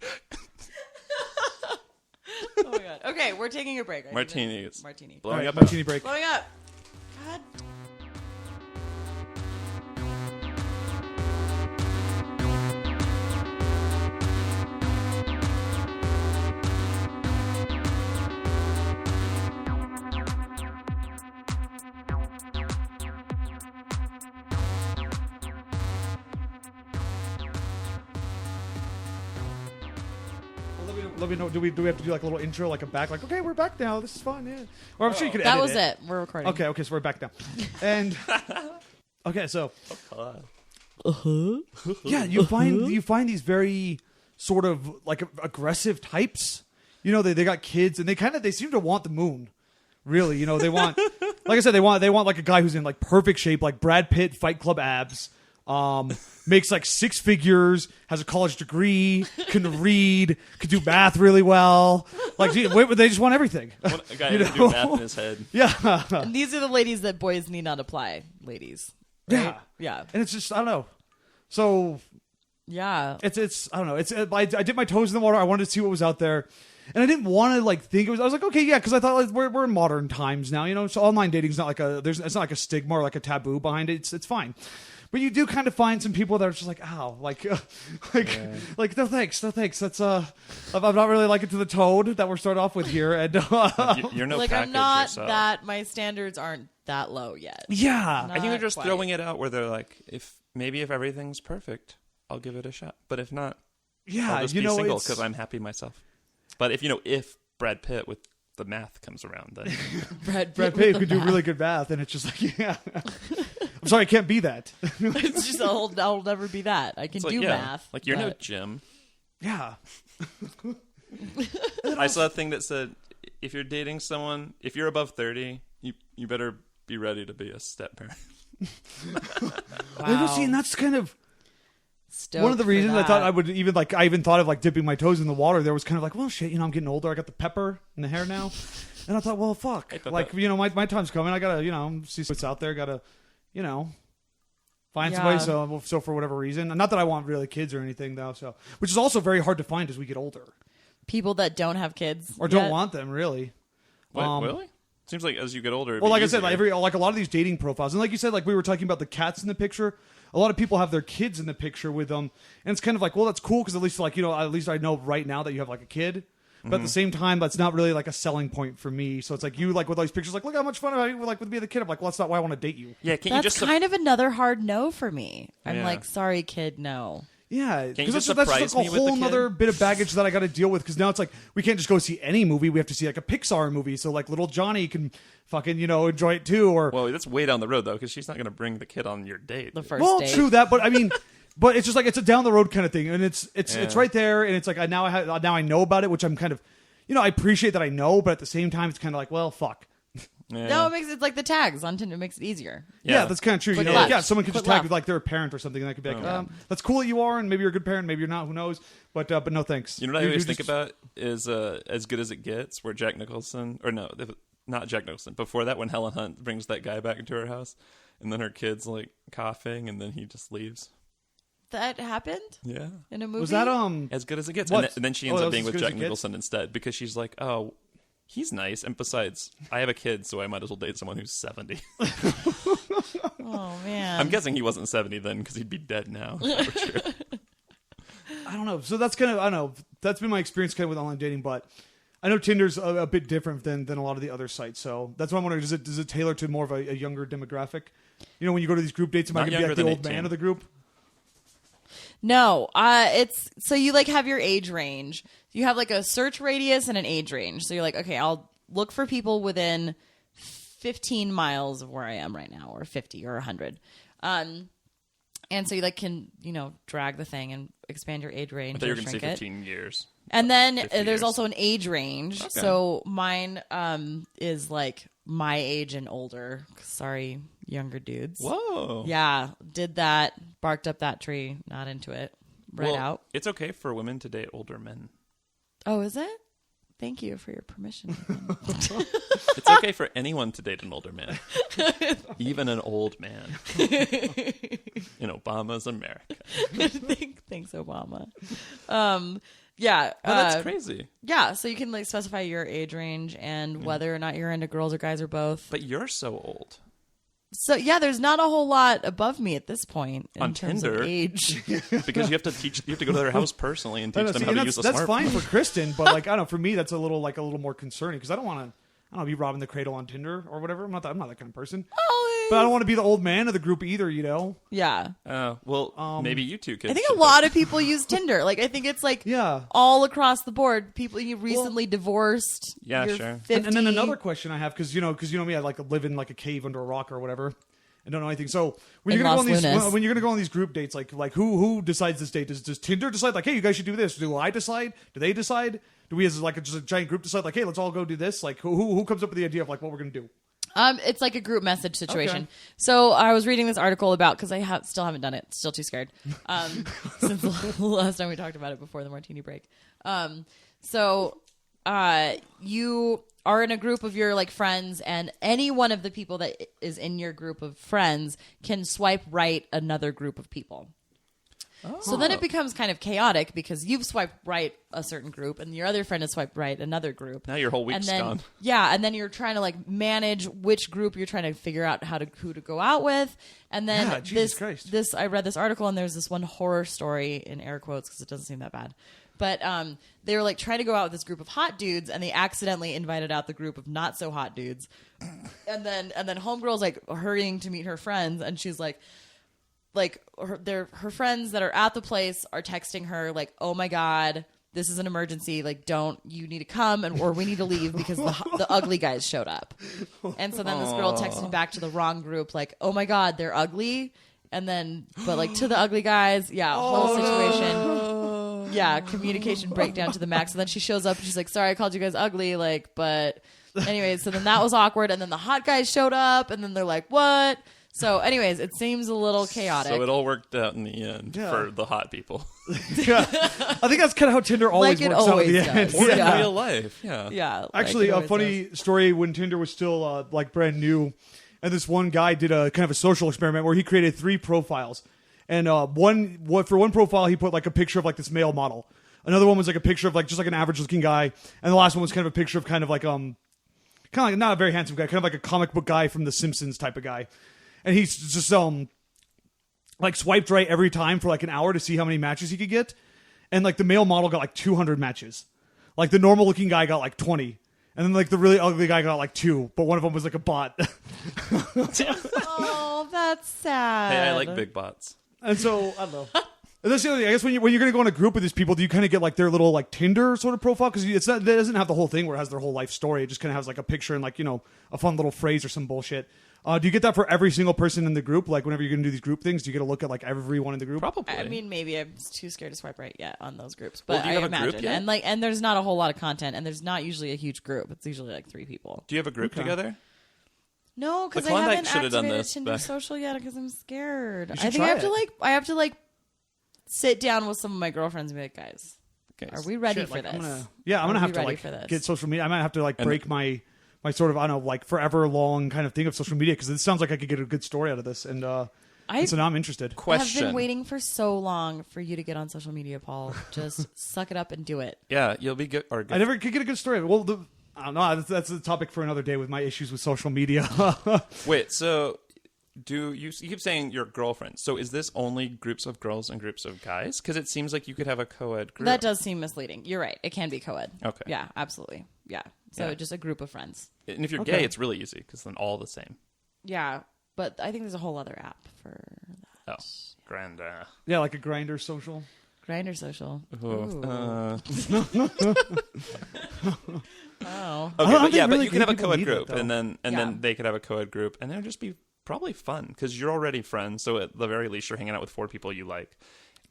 C: Oh my god. Okay, we're taking a break.
B: Martinis.
C: Martini.
A: all
B: blowing
A: right,
B: up.
A: martini break.
C: Blowing up. God.
A: Let me know. Do we have to do like a little intro, like a back, like okay, we're back now. This is fun, yeah. Or I'm sure you could
C: That
A: edit
C: was it. We're recording.
A: Okay, so we're back now. And okay, so yeah, you find these very sort of like aggressive types. You know, they got kids and they seem to want the moon. Really, you know, they want like I said, they want like a guy who's in like perfect shape, like Brad Pitt, Fight Club abs. Makes like six figures, has a college degree, can read, can do math really well. Like, gee, they just want everything.
B: A guy
A: You
B: who can
A: know?
B: do math in his head.
A: Yeah,
C: And these are the ladies that boys need not apply. Ladies. Right?
A: yeah,
C: Yeah.
A: and it's just I don't know. So
C: Yeah.
A: it's I don't know. I dipped my toes in the water. I wanted to see what was out there, and I didn't want to like think it was. I was like, okay, yeah, because I thought like, we're in modern times now, you know. So online dating's not like it's not like a stigma or like a taboo behind it. It's fine. But you do kind of find some people that are just like, ow, like no thanks. That's I'm not really like it to the toad that we're starting off with here, and
B: You're no
C: like
B: package
C: I'm not
B: yourself.
C: that my standards aren't that low yet.
A: yeah,
B: I think they're just
C: Not
B: throwing it out where they're like, if everything's perfect, I'll give it a shot. But if not,
A: yeah,
B: I'll just
A: you
B: be
A: know,
B: single
A: it's
B: because I'm happy myself. But if Brad Pitt with the math comes around, then
C: Brad
A: Brad Pitt could do really good math, and it's just like, yeah. I'm sorry, I can't be that.
C: It's just I'll never be that. I can
B: it's like,
C: do
B: yeah,
C: math.
B: like you're no
C: but-
B: Jim.
A: Yeah.
B: I saw a thing that said if you're dating someone, if you're above 30, you better be ready to be a step parent.
A: Wow. See, and that's kind of
C: stoked.
A: One of the
C: for
A: reasons I
C: that.
A: thought I would even I even thought of like dipping my toes in the water. There was kind of like, well, shit, I'm getting older. I got the pepper in the hair now, and I thought, well, fuck, like my time's coming. I gotta see what's out there. Gotta find somebody. So for whatever reason, not that I want really kids or anything though. So which is also very hard to find as we get older.
C: People that don't have kids
A: or don't want them really.
B: What, really? Seems like as you get older.
A: Well, like I said, like a lot of these dating profiles, and like you said, like we were talking about the cats in the picture. A lot of people have their kids in the picture with them, and it's kind of like, well, that's cool because at least at least I know right now that you have like a kid. But at the same time, that's not really like a selling point for me. So it's like you like with all these pictures, like look how much fun I like with being a kid. I'm like, well, that's not why I want to date you.
B: Yeah, can't
C: That's
B: you just
C: kind of another hard no for me. I'm like, sorry, kid, no.
A: Yeah,
B: because
A: that's just like a whole other bit of baggage that I got to deal with. Because now it's like we can't just go see any movie; we have to see like a Pixar movie, so like little Johnny can fucking enjoy it too. Or
B: well, that's way down the road though, because she's not going to bring the kid on your date.
C: The first date.
A: True that, but I mean, but it's just like it's a down the road kind of thing, and it's right there, and it's like now I know about it, which I'm kind of I appreciate that I know, but at the same time, it's kind of like, well, fuck.
B: Yeah.
C: No, it's like the tags on Tinder. It makes it easier.
A: Yeah, that's kind of true. Someone could just tag
C: left.
A: with like their parent or something, and that could be like, that's cool that you are, and maybe you're a good parent, maybe you're not, who knows? But no thanks.
B: You know what I always think about is As Good as It Gets, where Jack Nicholson, or no, not Jack Nicholson. Before that, when Helen Hunt brings that guy back into her house, and then her kid's like coughing, and then he just leaves.
C: That happened?
B: Yeah.
C: In a movie?
A: Was that
B: As Good as It Gets?
A: What?
B: And then she ends up being
A: As
B: with
A: Good as
B: Jack
A: It Gets?
B: Nicholson instead, because she's like, oh, he's nice, and besides, I have a kid, so I might as well date someone who's 70.
C: Oh, man.
B: I'm guessing he wasn't 70 then, because he'd be dead now. For sure.
A: I don't know. So that's kind of, I don't know. That's been my experience kind of with online dating, but I know Tinder's a bit different than a lot of the other sites. So that's why I'm wondering, does it tailor to more of a younger demographic? When you go to these group dates, am I going to be like the old
B: 18.
A: man of the group?
C: No, it's so you like have your age range. You have like a search radius and an age range. So you're like, okay, I'll look for people within 15 miles of where I am right now, or 50 or 100. And so you like can, drag the thing and expand your age range.
B: I thought you were
C: and
B: going to say
C: shrink
B: 15 years.
C: And then
B: 50
C: there's
B: years.
C: also an age range.
B: Okay.
C: So mine is like my age and older. Sorry, younger dudes.
B: Whoa.
C: Yeah, did that, barked up that tree, not into it. Right out.
B: It's okay for women to date older men.
C: Oh, is it? Thank you for your permission.
B: It's okay for anyone to date an older man. Even an old man. In Obama's America.
C: Thanks, Obama. Yeah.
B: That's crazy.
C: Yeah, so you can like specify your age range and whether or not you're into girls or guys or both.
B: But you're so old.
C: So yeah, there's not a whole lot above me at this point in
B: On
C: terms
B: Tinder.
C: of age.
B: Because you have to go to their house personally and teach them how to use a
A: that's
B: smartphone.
A: fine for Kristen, but like I don't know, for me that's a little more concerning because I don't want to be robbing the cradle on Tinder or whatever. I'm not that kind of person. But I don't want to be the old man of the group either,
C: Yeah.
B: Maybe you two kids.
C: I think a lot of people use Tinder. Like I think it's like all across the board. People you recently divorced.
B: Yeah,
C: you're
B: sure.
C: 50.
A: And then another question I have because me, I like live in like a cave under a rock or whatever. I don't know anything. So when you're gonna go on these group dates, like who decides this date? Does Tinder decide like, hey, you guys should do this? Do I decide? Do they decide? Do we as like just a giant group decide like, hey, let's all go do this? Like who comes up with the idea of like what we're gonna do?
C: It's like a group message situation.
A: Okay.
C: So I was reading this article about because I still haven't done it. Still too scared. Since the last time we talked about it before the martini break. So you are in a group of your like friends, and any one of the people that is in your group of friends can swipe right another group of people. So then it becomes kind of chaotic because you've swiped right a certain group and your other friend has swiped right another group.
B: Now your whole week's gone.
C: Yeah, and then you're trying to like manage which group you're trying to figure out who to go out with. And then
A: Jesus Christ.
C: I read this article and there's this one horror story in air quotes because it doesn't seem that bad. But they were like trying to go out with this group of hot dudes, and they accidentally invited out the group of not so hot dudes. And then homegirl's like hurrying to meet her friends, and she's like her friends that are at the place are texting her like, "Oh my god, this is an emergency! Like, you need to come or we need to leave because the ugly guys showed up." And so then this girl texted back to the wrong group like, "Oh my god, they're ugly." And then, but like to the ugly guys, whole situation. Yeah, communication breakdown to the max. And then she shows up and she's like, sorry, I called you guys ugly. Like, but anyways, so then that was awkward. And then the hot guys showed up and then they're like, what? So, anyways, it seems a little chaotic.
B: So it all worked out in the end
A: Yeah.
B: for the hot people.
A: Yeah. I think that's kind of how Tinder always
C: Like it
A: works out at the
C: always
A: end.
C: does.
B: Or
C: Yeah.
B: in real life, yeah.
C: Yeah.
A: Actually,
C: like
A: a
C: it
A: funny
C: always does.
A: story when Tinder was still like brand new, and this one guy did a kind of a social experiment where he created 3 profiles, and for one profile he put like a picture of like this male model. Another one was like a picture of like just like an average looking guy, and the last one was kind of a picture of kind of like not a very handsome guy, kind of like a comic book guy from The Simpsons type of guy, and he's just like swiped right every time for like an hour to see how many matches he could get, and like the male model got like 200 matches, like the normal looking guy got like 20. And then, like, the really ugly guy got, like, 2, but one of them was, like, a bot.
C: Oh, that's sad.
B: Hey, I like big bots.
A: And so, I don't know. And that's the other thing. I guess when you're going to go in a group with these people, do you kind of get, like, their little, like, Tinder sort of profile? Because it doesn't have the whole thing where it has their whole life story. It just kind of has, like, a picture and, like, you know, a fun little phrase or some bullshit. Do you get that for every single person in the group? Like, whenever you're going to do these group things, do you get a look at, like, everyone in the group?
B: Probably.
C: I mean, maybe I'm too scared to swipe right yet on those groups,
B: Well,
C: but
B: do you
C: I
B: have a group
C: imagine,
B: yet?
C: and there's not a whole lot of content, and there's not usually a huge group. It's usually like 3 people.
B: Do you have a group together?
C: No, because
B: The
C: I
B: Klondike
C: haven't
B: should have done
C: activated
B: this
C: Tinder
B: back-
C: Social yet because I'm scared. I
A: should
C: think I
A: try
C: have to like sit down with some of my girlfriends and be like, guys,
B: Okay.
C: are we ready
A: Shit,
C: for
A: like,
C: this?
A: I'm gonna
C: Are
A: have
C: we
A: to,
C: ready
A: like,
C: for this?
A: get social media. I might have to, like,
B: And-
A: break my sort of, I don't know, like, forever long kind of thing of social media, because it sounds like I could get a good story out of this. And so now I'm interested.
C: I have
B: Question.
C: been waiting for so long for you to get on social media, Paul. Just suck it up and do it.
B: Yeah, you'll be good. Or good.
A: I never could get a good story. Well, I don't know. That's a topic for another day with my issues with social media.
B: Wait, so you keep saying your girlfriend. So is this only groups of girls and groups of guys? Because it seems like you could have a co-ed group.
C: That does seem misleading. You're right. It can be co-ed.
B: Okay.
C: Yeah, absolutely. Yeah. So
B: Yeah.
C: just a group of friends.
B: And if you're
A: Okay.
B: gay, it's really easy because then all the same.
C: Yeah. But I think there's a whole other app for that.
B: Oh, grand.
A: Yeah, like a Grinder Social.
C: Grindr Social.
B: Oh,
C: Ooh. Oh.
B: Okay,
A: don't
B: but yeah,
A: think
B: but
A: really
B: you can have a
A: gay people
B: co-ed
A: need that,
B: group,
A: though.
B: and then
C: Yeah.
B: they could have a co-ed group, and it would just be probably fun because you're already friends. So at the very least, you're hanging out with 4 people you like,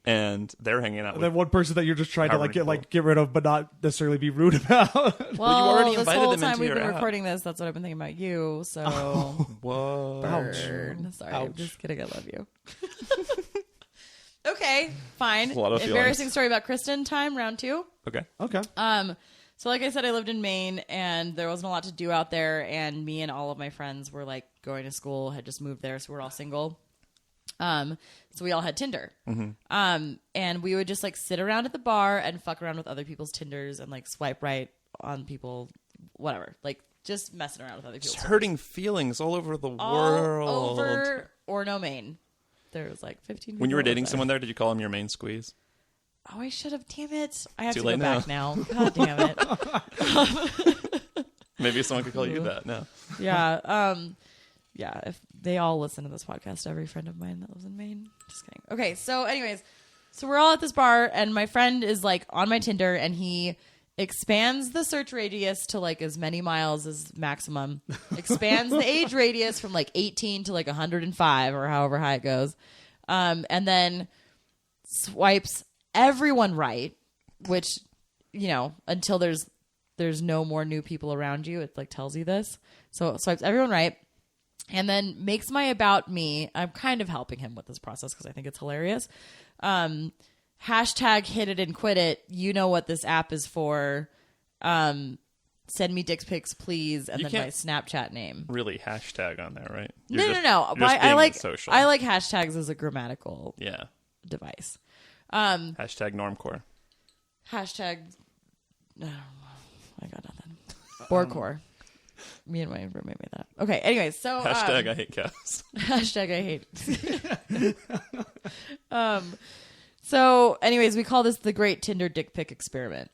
B: and they're hanging out
A: And
B: with.
A: then one person that you're just trying to
B: However many people.
A: get rid of, but not necessarily be rude about.
C: Well,
B: already
C: this
B: invited
C: whole
B: them
C: time
B: into
C: we've
B: your
C: been
B: app.
C: recording this, that's what I've been thinking about you. So,
B: Whoa!
C: burn. Sorry, I'm
A: Ouch.
C: just kidding. I love you. Okay, fine.
B: A lot of
C: Embarrassing
B: feelings.
C: story about Kristen time, round 2.
B: Okay.
A: Okay.
C: So like I said, I lived in Maine, and there wasn't a lot to do out there, and me and all of my friends were like going to school, had just moved there, so we're all single. So we all had Tinder. And we would just like sit around at the bar and fuck around with other people's Tinders and like swipe right on people, whatever. Like just messing around with other people's
B: Just hurting feelings all over the
C: all
B: world.
C: over Orono, Maine. There was like 15 people.
B: When you were dating
C: over
B: someone there, did you call him your main squeeze?
C: Oh, I should have. Damn it. I have
B: Too
C: to go
B: late
C: back now. God damn it.
B: Maybe someone could call you that. No.
C: Yeah. Yeah. If they all listen to this podcast, every friend of mine that lives in Maine. Just kidding. Okay. So, anyways, so we're all at this bar, and my friend is like on my Tinder, and he expands the search radius to like as many miles as maximum. Expands the age radius from like 18 to like 105 or however high it goes, and then swipes everyone right, which, you know, until there's no more new people around you, it like tells you this. So it swipes everyone right, and then makes my about me. I'm kind of helping him with this process because I think it's hilarious. Hashtag hit it and quit it. You know what this app is for. Send me dick pics, please, and
B: You
C: then my
B: can't-
C: Snapchat name.
B: Really hashtag on there, right?
C: No.
B: You're
C: I
B: being
C: like
B: social.
C: I like hashtags as a grammatical
B: Yeah.
C: device.
B: Hashtag normcore.
C: Hashtag. I got nothing. Boardcore. Me and my roommate made that. Okay. Anyways, so
B: Hashtag I hate cows.
C: hashtag I hate. So, anyways, we call this the Great Tinder Dick Pic Experiment,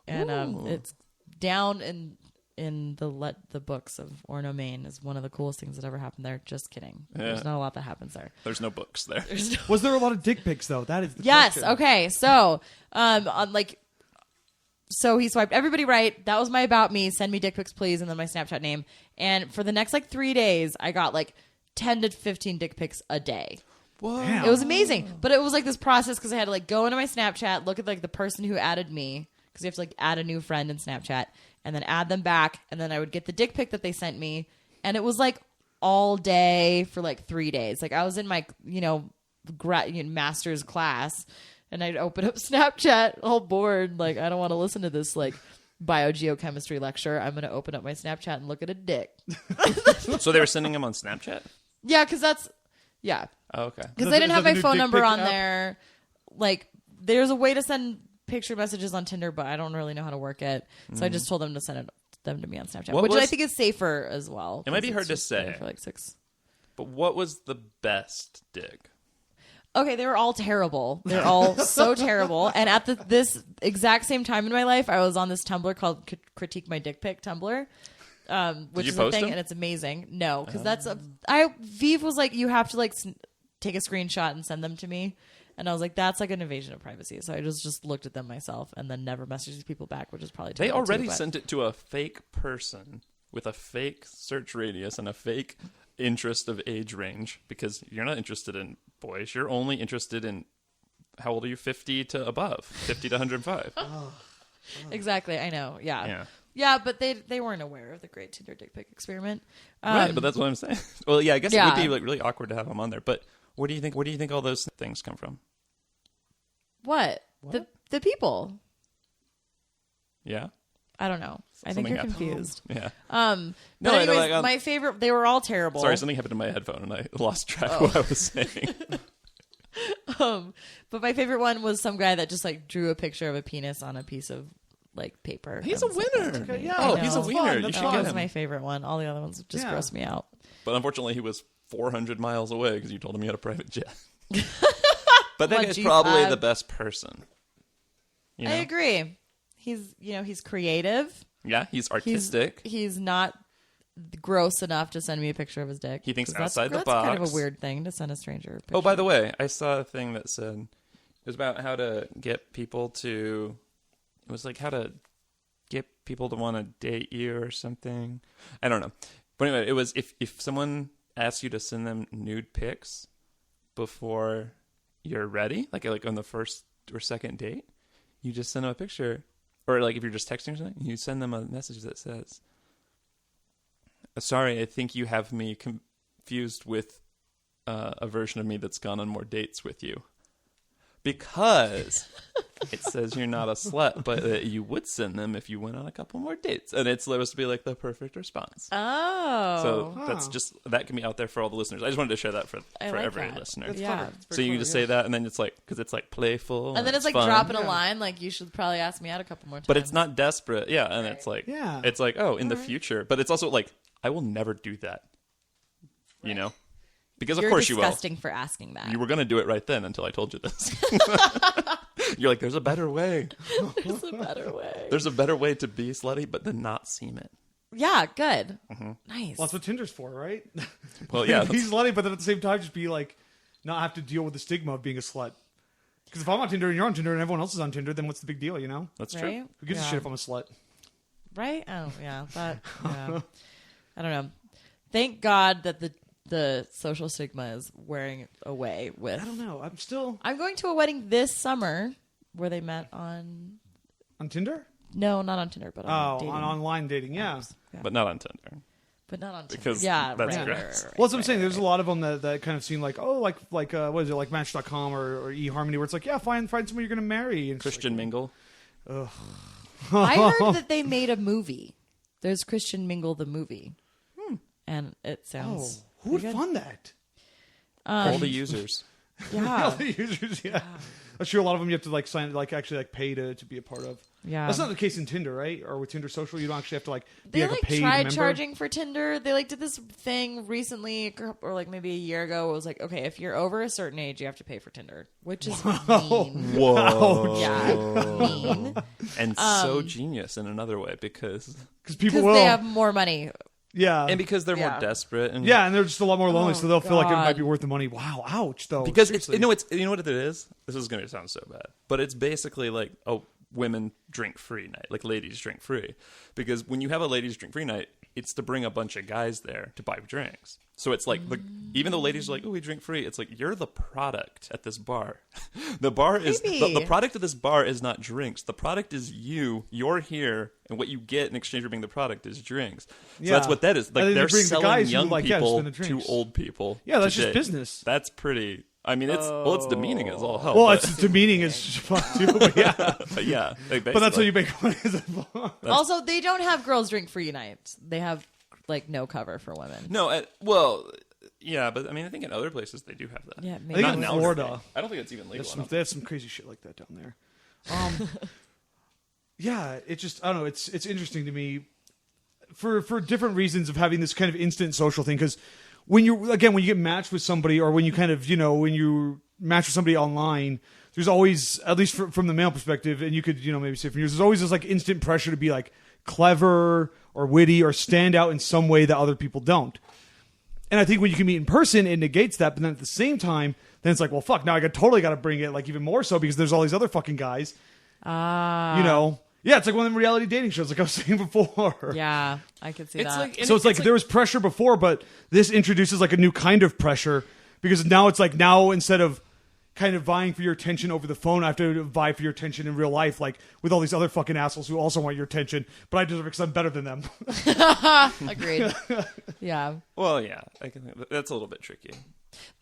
C: and it's down in the books of Orono, Maine, is one of the coolest things that ever happened there. Just kidding.
B: Yeah.
C: There's not a lot that happens there.
B: There's no books there.
C: There's no
A: Was there a lot of dick pics though? That is the
C: Yes.
A: question.
C: Okay. So, so he swiped everybody right. That was my about me. Send me dick pics, please, and then my Snapchat name. And for the next like 3 days, I got like 10 to 15 dick pics a day.
B: Whoa.
A: Damn.
C: It was amazing, but it was like this process because I had to like go into my Snapchat, look at like the person who added me, because you have to like add a new friend in Snapchat, and then add them back, and then I would get the dick pic that they sent me, and it was like all day for like 3 days. Like I was in my, master's class and I'd open up Snapchat all bored. Like, I don't want to listen to this like biogeochemistry lecture. I'm going to open up my Snapchat and look at a dick.
B: So they were sending him on Snapchat?
C: Yeah, because that's, yeah.
B: Oh, okay.
C: Because I didn't have my phone number on
A: app?
C: there. Like, there's a way to send picture messages on Tinder, but I don't really know how to work it. So I just told them to send them to me on Snapchat, which I think is safer as well.
B: It might be hard to say.
C: For like 6.
B: But what was the best dig?
C: Okay, they were all terrible. They're all so terrible. And at this exact same time in my life, I was on this Tumblr called Critique My Dick Pic Tumblr. Which is a thing, and it's amazing. No, because Vive was like, you have to like take a screenshot and send them to me, and I was like, that's like an invasion of privacy. So I just looked at them myself and then never messaged these people back, which is probably
B: they already sent it to a fake person with a fake search radius and a fake interest of age range, because you're not interested in boys. You're only interested in, how old are you? 50 to above, 50 to 105.
C: Exactly, I know.
B: Yeah.
C: Yeah, but they weren't aware of the great Tinder dick pic experiment.
B: Right, but that's what I'm saying. Well, yeah, I guess it would be like really awkward to have them on there. But where do you think all those things come from?
C: What? The people.
B: Yeah.
C: I don't know. I think you're
B: happened.
C: confused.
B: Yeah.
C: But
B: No,
C: anyways, my favorite. They were all terrible.
B: Sorry, something happened to my headphone and I lost track of what I was saying.
C: But my favorite one was some guy that just like drew a picture of a penis on a piece of like paper.
B: He's a winner.
A: Okay, yeah.
B: Oh, he's a wiener. You should
C: That
B: get
C: was
B: him.
C: my favorite one. All the other ones just gross me out.
B: But unfortunately, he was 400 miles away because you told him he had a private jet. But that guy's probably the best person. You know?
C: I agree. He's creative.
B: Yeah, he's artistic.
C: He's not gross enough to send me a picture of his dick.
B: He thinks
C: 'Cause
B: outside the
C: that's
B: box.
C: kind of a weird thing to send a stranger a picture.
B: Oh, by the way, I saw a thing that said it was about how to get people to. It was like how to get people to want to date you or something. I don't know. But anyway, it was if someone asks you to send them nude pics before you're ready, like on the first or second date, you just send them a picture. Or like if you're just texting or something, you send them a message that says, "Sorry, I think you have me confused with a version of me that's gone on more dates with you." Because it says you're not a slut, but you would send them if you went on a couple more dates. And it's supposed to be like the perfect response.
C: Oh.
B: So that's that can be out there for all the listeners. I just wanted to share that for
C: like
B: every
C: that.
B: listener.
A: It's
C: Yeah.
A: clever. It's very
B: So you can
A: clever,
B: just say that, and then it's like, because it's like playful.
C: And then it's like
B: fun.
C: dropping a line, like you should probably ask me out a couple more times.
B: But it's not desperate. Yeah. And it's like,
A: Yeah.
B: it's like, oh, in the future. But it's also like, I will never do that. You know? Because
C: You're
B: of course you will.
C: disgusting for asking that.
B: You were going to do it right then until I told you this. You're like, there's a better way.
C: There's a better way.
B: There's a better way to be slutty, but to not seem it.
C: Yeah, good.
B: Mm-hmm.
C: Nice.
A: Well, that's what Tinder's for, right?
B: Well, yeah.
A: He's slutty, but then at the same time, just be like, not have to deal with the stigma of being a slut. Because if I'm on Tinder and you're on Tinder and everyone else is on Tinder, then what's the big deal, you know?
B: That's true.
C: Right?
A: Who gives a shit if I'm a slut?
C: Right? Oh, yeah. I don't know. Thank God that the social stigma is wearing away with.
A: I don't know.
C: I'm going to a wedding this summer where they met on.
A: On Tinder?
C: No, not on Tinder, but on dating
A: on online dating, yeah.
C: apps. Yeah.
B: But not on Tinder.
C: But not on Tinder.
B: Because
C: yeah,
B: that's
C: right,
B: gross.
C: right,
A: Well, that's
C: right,
A: what I'm saying. There's a lot of them that kind of seem like, what is it, like Match.com or eHarmony, where it's like, yeah, find somebody you're going to marry. And
B: Christian Mingle.
C: I heard that they made a movie. There's Christian Mingle the movie. And it sounds...
A: who would
C: pretty good.
A: fund that?
B: All the users.
C: Yeah.
A: The users, yeah. I'm sure a lot of them you have to like sign, like actually like pay to be a part of.
C: Yeah.
A: That's not the case in Tinder, right? Or with Tinder Social, you don't actually have to like be
C: They
A: like a
C: like
A: paid
C: tried
A: member.
C: charging for Tinder. They like did this thing recently, or like maybe a year ago. It was like, okay, if you're over a certain age, you have to pay for Tinder, which is mean.
B: Whoa.
C: Yeah, mean.
B: And so genius in another way because
A: People
C: Because
A: will.
C: they have more money.
A: Yeah.
B: and because they're
C: Yeah.
B: more desperate and
A: Yeah, and they're just a lot more lonely, so they'll feel like it
C: God.
A: might be worth the money. Wow, ouch, though.
B: because
A: Seriously.
B: it's you know what it is. This is going to sound so bad, but it's basically like a women drink free night, like ladies drink free. Because when you have a ladies drink free night, it's to bring a bunch of guys there to buy drinks. So it's like, even though ladies are like, oh, we drink free, it's like, you're the product at this bar. The bar is, the product of this bar is not drinks. The product is you. You're here, and what you get in exchange for being the product is drinks. So that's what that is. Like, they're selling young people to old people.
A: Yeah, that's
B: today.
A: just business.
B: That's pretty... I mean, it's demeaning as all hell.
A: Well, it's demeaning as fuck too, but yeah.
B: But yeah.
A: But that's how you make money as a bar.
C: Also, they don't have girls drink free nights. They have, like, no cover for women.
B: No, well... Yeah, but I mean, I think in other places they do have that.
C: Yeah, maybe.
A: I think in Florida.
B: I don't think it's even legal.
A: They have some crazy shit like that down there. Yeah, it just, I don't know. It's interesting to me for different reasons of having this kind of instant social thing. Because when you get matched with somebody, or when you kind of, when you match with somebody online, there's always, at least from the male perspective, and you could, maybe say from yours, there's always this like instant pressure to be like clever or witty or stand out in some way that other people don't. And I think when you can meet in person, it negates that. But then at the same time, then it's like, well, fuck, now I totally got to bring it like even more so because there's all these other fucking guys. Yeah, it's like one of them reality dating shows, like I was saying before.
C: Yeah, I could see that.
A: So it's like there was pressure before, but this introduces like a new kind of pressure because now it's like instead of kind of vying for your attention over the phone, I have to vie for your attention in real life, like with all these other fucking assholes who also want your attention, but I deserve it because I'm better than them.
C: Agreed. Yeah.
B: Well, yeah, I can think that's a little bit tricky.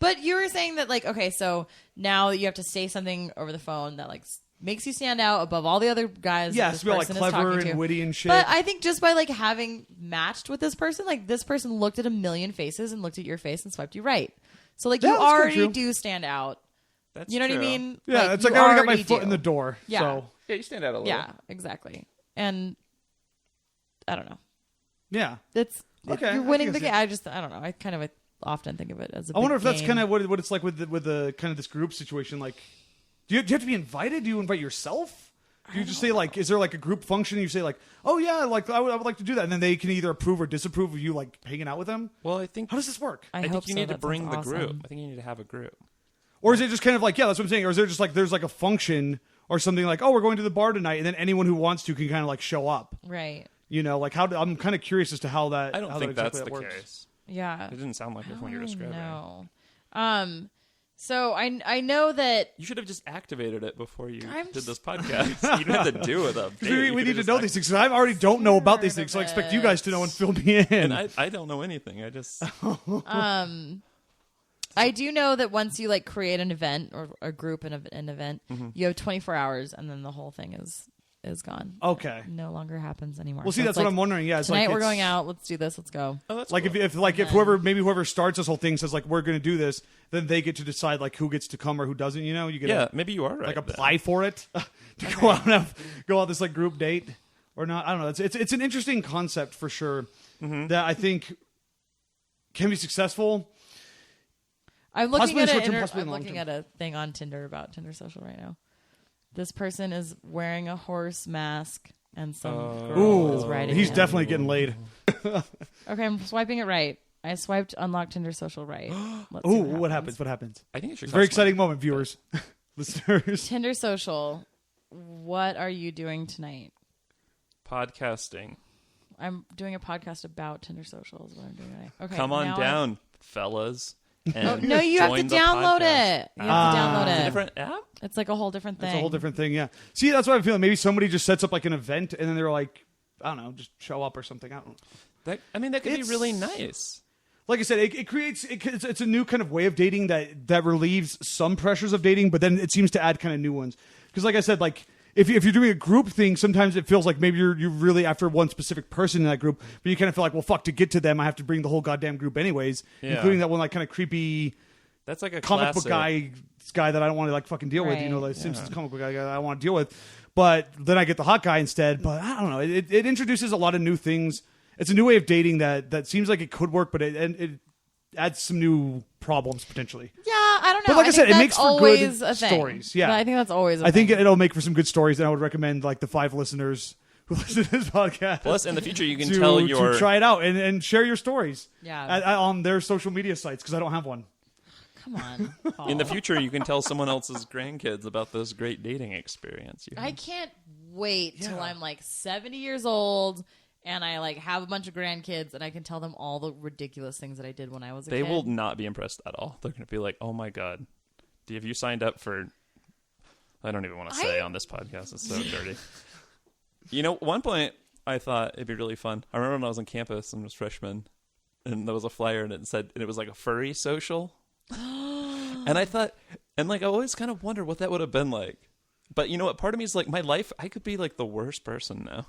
C: But you were saying that, like, okay, so now you have to say something over the phone that, like, makes you stand out above all the other guys.
A: Yeah, to be like clever and witty and shit.
C: But I think just by like having matched with this person, like this person looked at a million faces and looked at your face and swiped you right. So like you already do stand out.
B: That's
C: you know
B: true.
C: what I mean?
A: Yeah, it's like I already got my foot in the door.
C: Yeah.
A: So.
B: Yeah, you stand out a little.
C: Yeah, exactly. And I don't know.
A: Yeah.
C: You're winning the game. I don't know. I kind of often think of it as a
A: I wonder if
C: game.
A: that's kind of what it's like with the kind of this group situation. Like, do you have to be invited? Do you invite yourself? Do you just say like, is there like a group function? And you say like, oh yeah, like I would like to do that, and then they can either approve or disapprove of you like hanging out with them.
B: Well, I think
A: how does this work?
B: I think you need to bring the group. I think you need to have a group.
A: Or is it just kind of like, yeah, that's what I'm saying. Or is there just like there's like a function or something like, oh, we're going to the bar tonight, and then anyone who wants to can kind of like show up.
C: Right.
A: Like how I'm kind of curious as to how that.
B: I don't think that's the case.
C: Yeah.
B: It didn't sound like it when you're describing.
C: No. So I know that
B: you should have just activated it before you did this podcast. You didn't have to do it.
A: We need to know these things. I already don't know about these things, so I expect you guys to know and fill me in.
B: And I don't know anything. I just
C: I do know that once you like create an event or a group in an event, you have 24 hours, and then the whole thing is gone.
A: Okay,
C: no longer happens anymore.
A: Well, see, that's what I'm wondering. Yeah, it's
C: tonight
A: like
C: we're going out. Let's do this. Let's go.
B: Oh, that's
A: like
B: cool.
A: if whoever starts this whole thing says like we're going to do this, then they get to decide like who gets to come or who doesn't. You get
B: maybe you are right.
A: Like apply for it to go out and go out this like group date or not. I don't know. It's an interesting concept for sure that I think can be successful.
C: I'm looking at a thing on Tinder about Tinder Social right now. This person is wearing a horse mask, and some girl is riding.
A: He's
C: him.
A: definitely getting laid.
C: Okay, I'm swiping it right. I swiped unlock Tinder Social right.
A: Ooh, what happens? What happens?
B: I think it's a
A: very exciting moment, viewers, listeners.
C: Tinder Social. What are you doing tonight?
B: Podcasting.
C: I'm doing a podcast about Tinder Social. Is what I'm doing tonight. Okay,
B: come on down, fellas.
C: No, you have to download it. You have to download it.
B: It's a different app?
C: It's like a whole different thing.
A: It's a whole different thing, yeah. See, that's what I'm feeling. Maybe somebody just sets up like an event and then they're like, I don't know, just show up or something. I don't know.
B: That could be really nice.
A: Like I said, it's a new kind of way of dating that relieves some pressures of dating, but then it seems to add kind of new ones. Because like I said, like if you're doing a group thing, sometimes it feels like maybe you're really after one specific person in that group, but you kind of feel like, well, fuck, to get to them, I have to bring the whole goddamn group anyways, including that one like kind of creepy.
B: That's like a
A: comic
B: classic.
A: book guy that I don't want to like fucking deal with. The Simpsons comic book guy that I don't want to deal with. But then I get the hot guy instead. But I don't know. It introduces a lot of new things. It's a new way of dating that seems like it could work, but it adds some new problems potentially.
C: Yeah, I don't know.
A: But like I said, it makes for good
C: a thing.
A: Stories. Yeah,
C: but I think that's always a
A: thing. I think
C: thing.
A: It'll make for some good stories, and I would recommend like the 5 listeners who listen to this podcast.
B: Plus, in the future, you can
A: to try it out and share your stories.
C: Yeah.
A: On their social media sites because I don't have one.
C: Come on, Paul.
B: In the future, you can tell someone else's grandkids about this great dating experience.
C: I can't wait till I'm like 70 years old and I like have a bunch of grandkids, and I can tell them all the ridiculous things that I did when I was a
B: They
C: kid.
B: will not be impressed at all. They're going to be like, "Oh my god, have you signed up for?" I don't even want to say on this podcast. It's so dirty. At one point I thought it'd be really fun. I remember when I was on campus and was freshman, and there was a flyer and it was like a furry social. And I thought, and like I always kind of wonder what that would have been like. But you know what? Part of me is like, my life, I could be like the worst person now.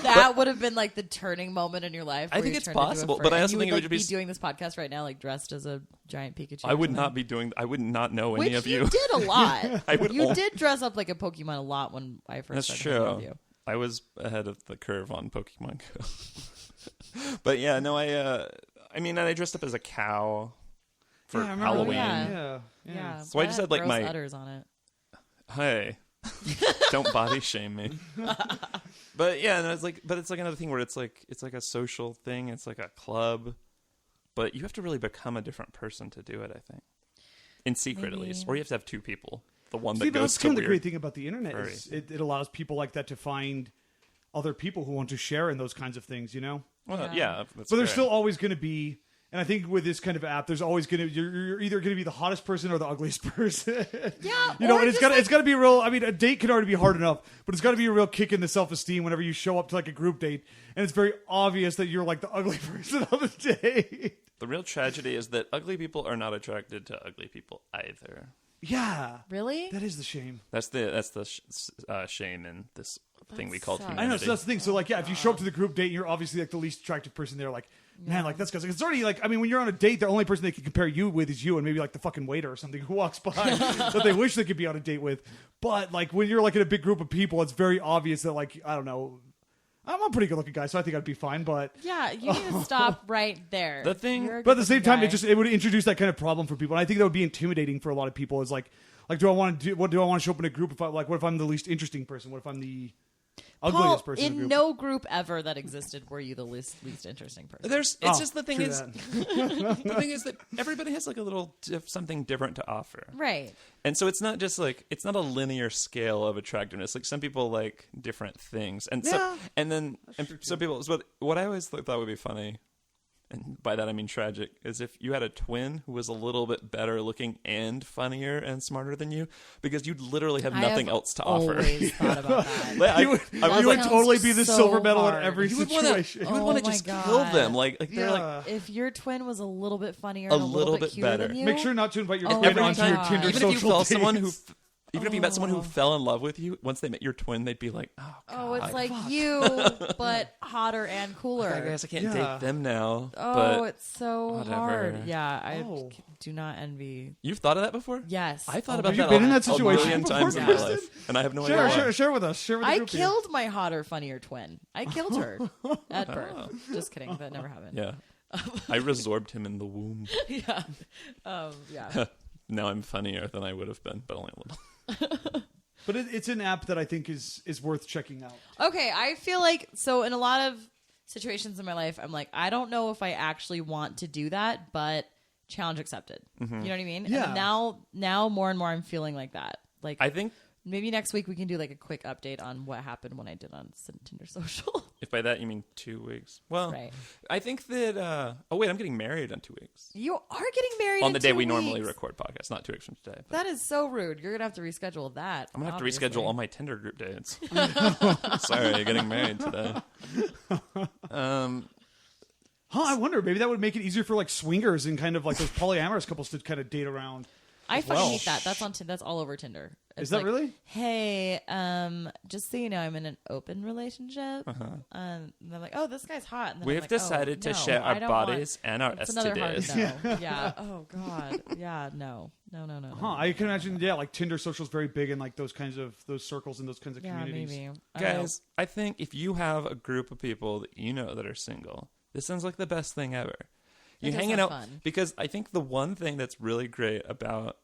C: That would have been like the turning moment in your life.
B: I think it's possible, but I also think it would
C: be doing this podcast right now, like dressed as a giant Pikachu.
B: I would not be doing. I would not know any of you.
C: You did a lot. You
B: I
C: did dress up like a Pokemon a lot when I first
B: That's
C: started hanging with
B: true.
C: you.
B: I was ahead of the curve on Pokemon Go. But yeah, no, I mean, I dressed up as a cow for
A: I remember
B: Halloween.
A: that.
C: Yeah.
A: Yeah.
B: So I just had like
C: gross
B: my
C: udders on it.
B: Hey, don't body shame me. But yeah, and it's like another thing where it's like a social thing. It's like a club, but you have to really become a different person to do it. I think, in secret at least, or you have to have two people. The one that goes
A: that's
B: to
A: kind of the
B: weird.
A: great thing about the internet is it allows people like that to find other people who want to share in those kinds of things.
B: Well, yeah, that's
A: But there's
B: fair.
A: still always going to be. And I think with this kind of app, there's always going to you're either going to be the hottest person or the ugliest person.
C: Yeah,
A: and
C: or
A: it's
C: just
A: got to be a real. I mean, a date can already be hard enough, but it's got to be a real kick in the self-esteem whenever you show up to like a group date, and it's very obvious that you're like the ugly person on the date.
B: The real tragedy is that ugly people are not attracted to ugly people either.
A: Yeah,
C: Really?
A: that is the shame.
B: That's the shame in this thing we call
C: sucks.
B: humanity.
A: I know, so that's the thing. So like, yeah, if you show up to the group date and you're obviously like the least attractive person there, like, man, like that's because it's already like, I mean, when you're on a date, the only person they can compare you with is you and maybe like the fucking waiter or something who walks by that they wish they could be on a date with. But like when you're like in a big group of people, it's very obvious that like, I don't know, I'm a pretty good looking guy, so I think I'd be fine. But
C: Yeah, you need to stop right there.
B: The thing-
C: You're a
A: but at the same
C: good-looking
A: time,
C: guy.
A: it would introduce that kind of problem for people. And I think that would be intimidating for a lot of people. Is like do I want to do? What do I want to show up in a group? What if I'm the least interesting person? What if I'm the ugliest
C: Paul,
A: person in the
C: in
A: group?
C: no group ever that existed were you the least interesting person.
B: It's just the thing
A: true
B: is,
A: that.
B: the thing is that everybody has like a little something different to offer.
C: Right.
B: And so it's not just like, it's not a linear scale of attractiveness. Like some people like different things. And so, and then some people, so what I always thought would be funny, and by that I mean tragic, is if you had a twin who was a little bit better looking and funnier and smarter than you, because you'd literally have nothing else to offer.
C: I always thought about that.
B: Like,
A: You would
C: sounds
A: totally be the
C: so
A: silver medal
C: hard.
A: in every
B: you would
A: situation.
B: want to
C: Oh my
B: just
C: God.
B: kill them. Like they're like,
A: Yeah.
C: If your twin was a little bit funnier
B: A
C: and a little
B: little
C: bit
B: bit
C: cuter
B: better.
C: than you,
A: Make sure not to invite your
C: Oh
A: twin
C: my
A: onto your
C: God.
A: Tinder
B: even if you
A: social
B: fell
A: dates.
B: someone who, even if you met someone who fell in love with you, once they met your twin, they'd be like, oh, God.
C: oh, it's like you, but hotter and cooler.
B: I guess I can't
A: Yeah.
B: date them now.
C: Oh,
B: but
C: it's so
B: whatever.
C: hard. Yeah, I
A: Oh.
C: do not envy.
B: you've thought of that before?
C: Yes.
B: I thought
C: Oh
B: about
C: my
A: you
B: that
A: been
B: a-
A: in that
B: a
A: situation
B: million
A: before,
B: times in my
C: Kristen?
B: life, and I have no idea why.
A: Share with us. Share with the
C: I
A: group here.
C: killed my hotter, funnier twin. I killed her at birth. Just kidding. That never happened.
B: Yeah, I resorbed him in the womb.
C: Yeah. Yeah.
B: Now I'm funnier than I would have been, but only a little.
A: But it's an app that I think is worth checking out.
C: Okay, I feel like, so in a lot of situations in my life, I'm like, I don't know if I actually want to do that, but challenge accepted. You know what I mean?
A: Yeah.
C: And now more and more I'm feeling like that. Like,
B: I think
C: maybe next week we can do like a quick update on what happened when I did on Tinder Social.
B: if by that you mean 2 weeks. Well,
C: Right.
B: I think that. Oh wait, I'm getting married in 2 weeks.
C: You are getting married
B: On
C: in
B: the day
C: 2
B: we normally
C: weeks.
B: record podcasts, not 2 weeks from today. But
C: That is so rude. You're gonna have to reschedule that.
B: I'm gonna have to
C: obviously.
B: reschedule all my Tinder group dates. Sorry, getting married today.
A: I wonder. Maybe that would make it easier for like swingers and kind of like those polyamorous couples to kind of date around.
C: I fucking
A: well.
C: hate that. That's all over Tinder. It's
A: Is that
C: like,
A: really?
C: Hey, just so you know, I'm in an open relationship. And they're like, oh, this guy's hot. And then
B: We've
C: I'm like,
B: decided
C: oh,
B: to
C: no,
B: share
C: I
B: our
C: don't
B: bodies
C: want...
B: and our
C: It's another hard
B: STDs.
C: no. Yeah. Oh God. Yeah. No.
A: I can imagine. Yeah, like Tinder Social is very big in like those kinds of those circles and those kinds of
C: Yeah,
A: communities.
C: maybe. I don't know.
B: Guys, I think if you have a group of people that you know that are single, this sounds like the best thing ever. You
C: It does
B: hanging
C: sound
B: out
C: fun.
B: because I think the one thing that's really great about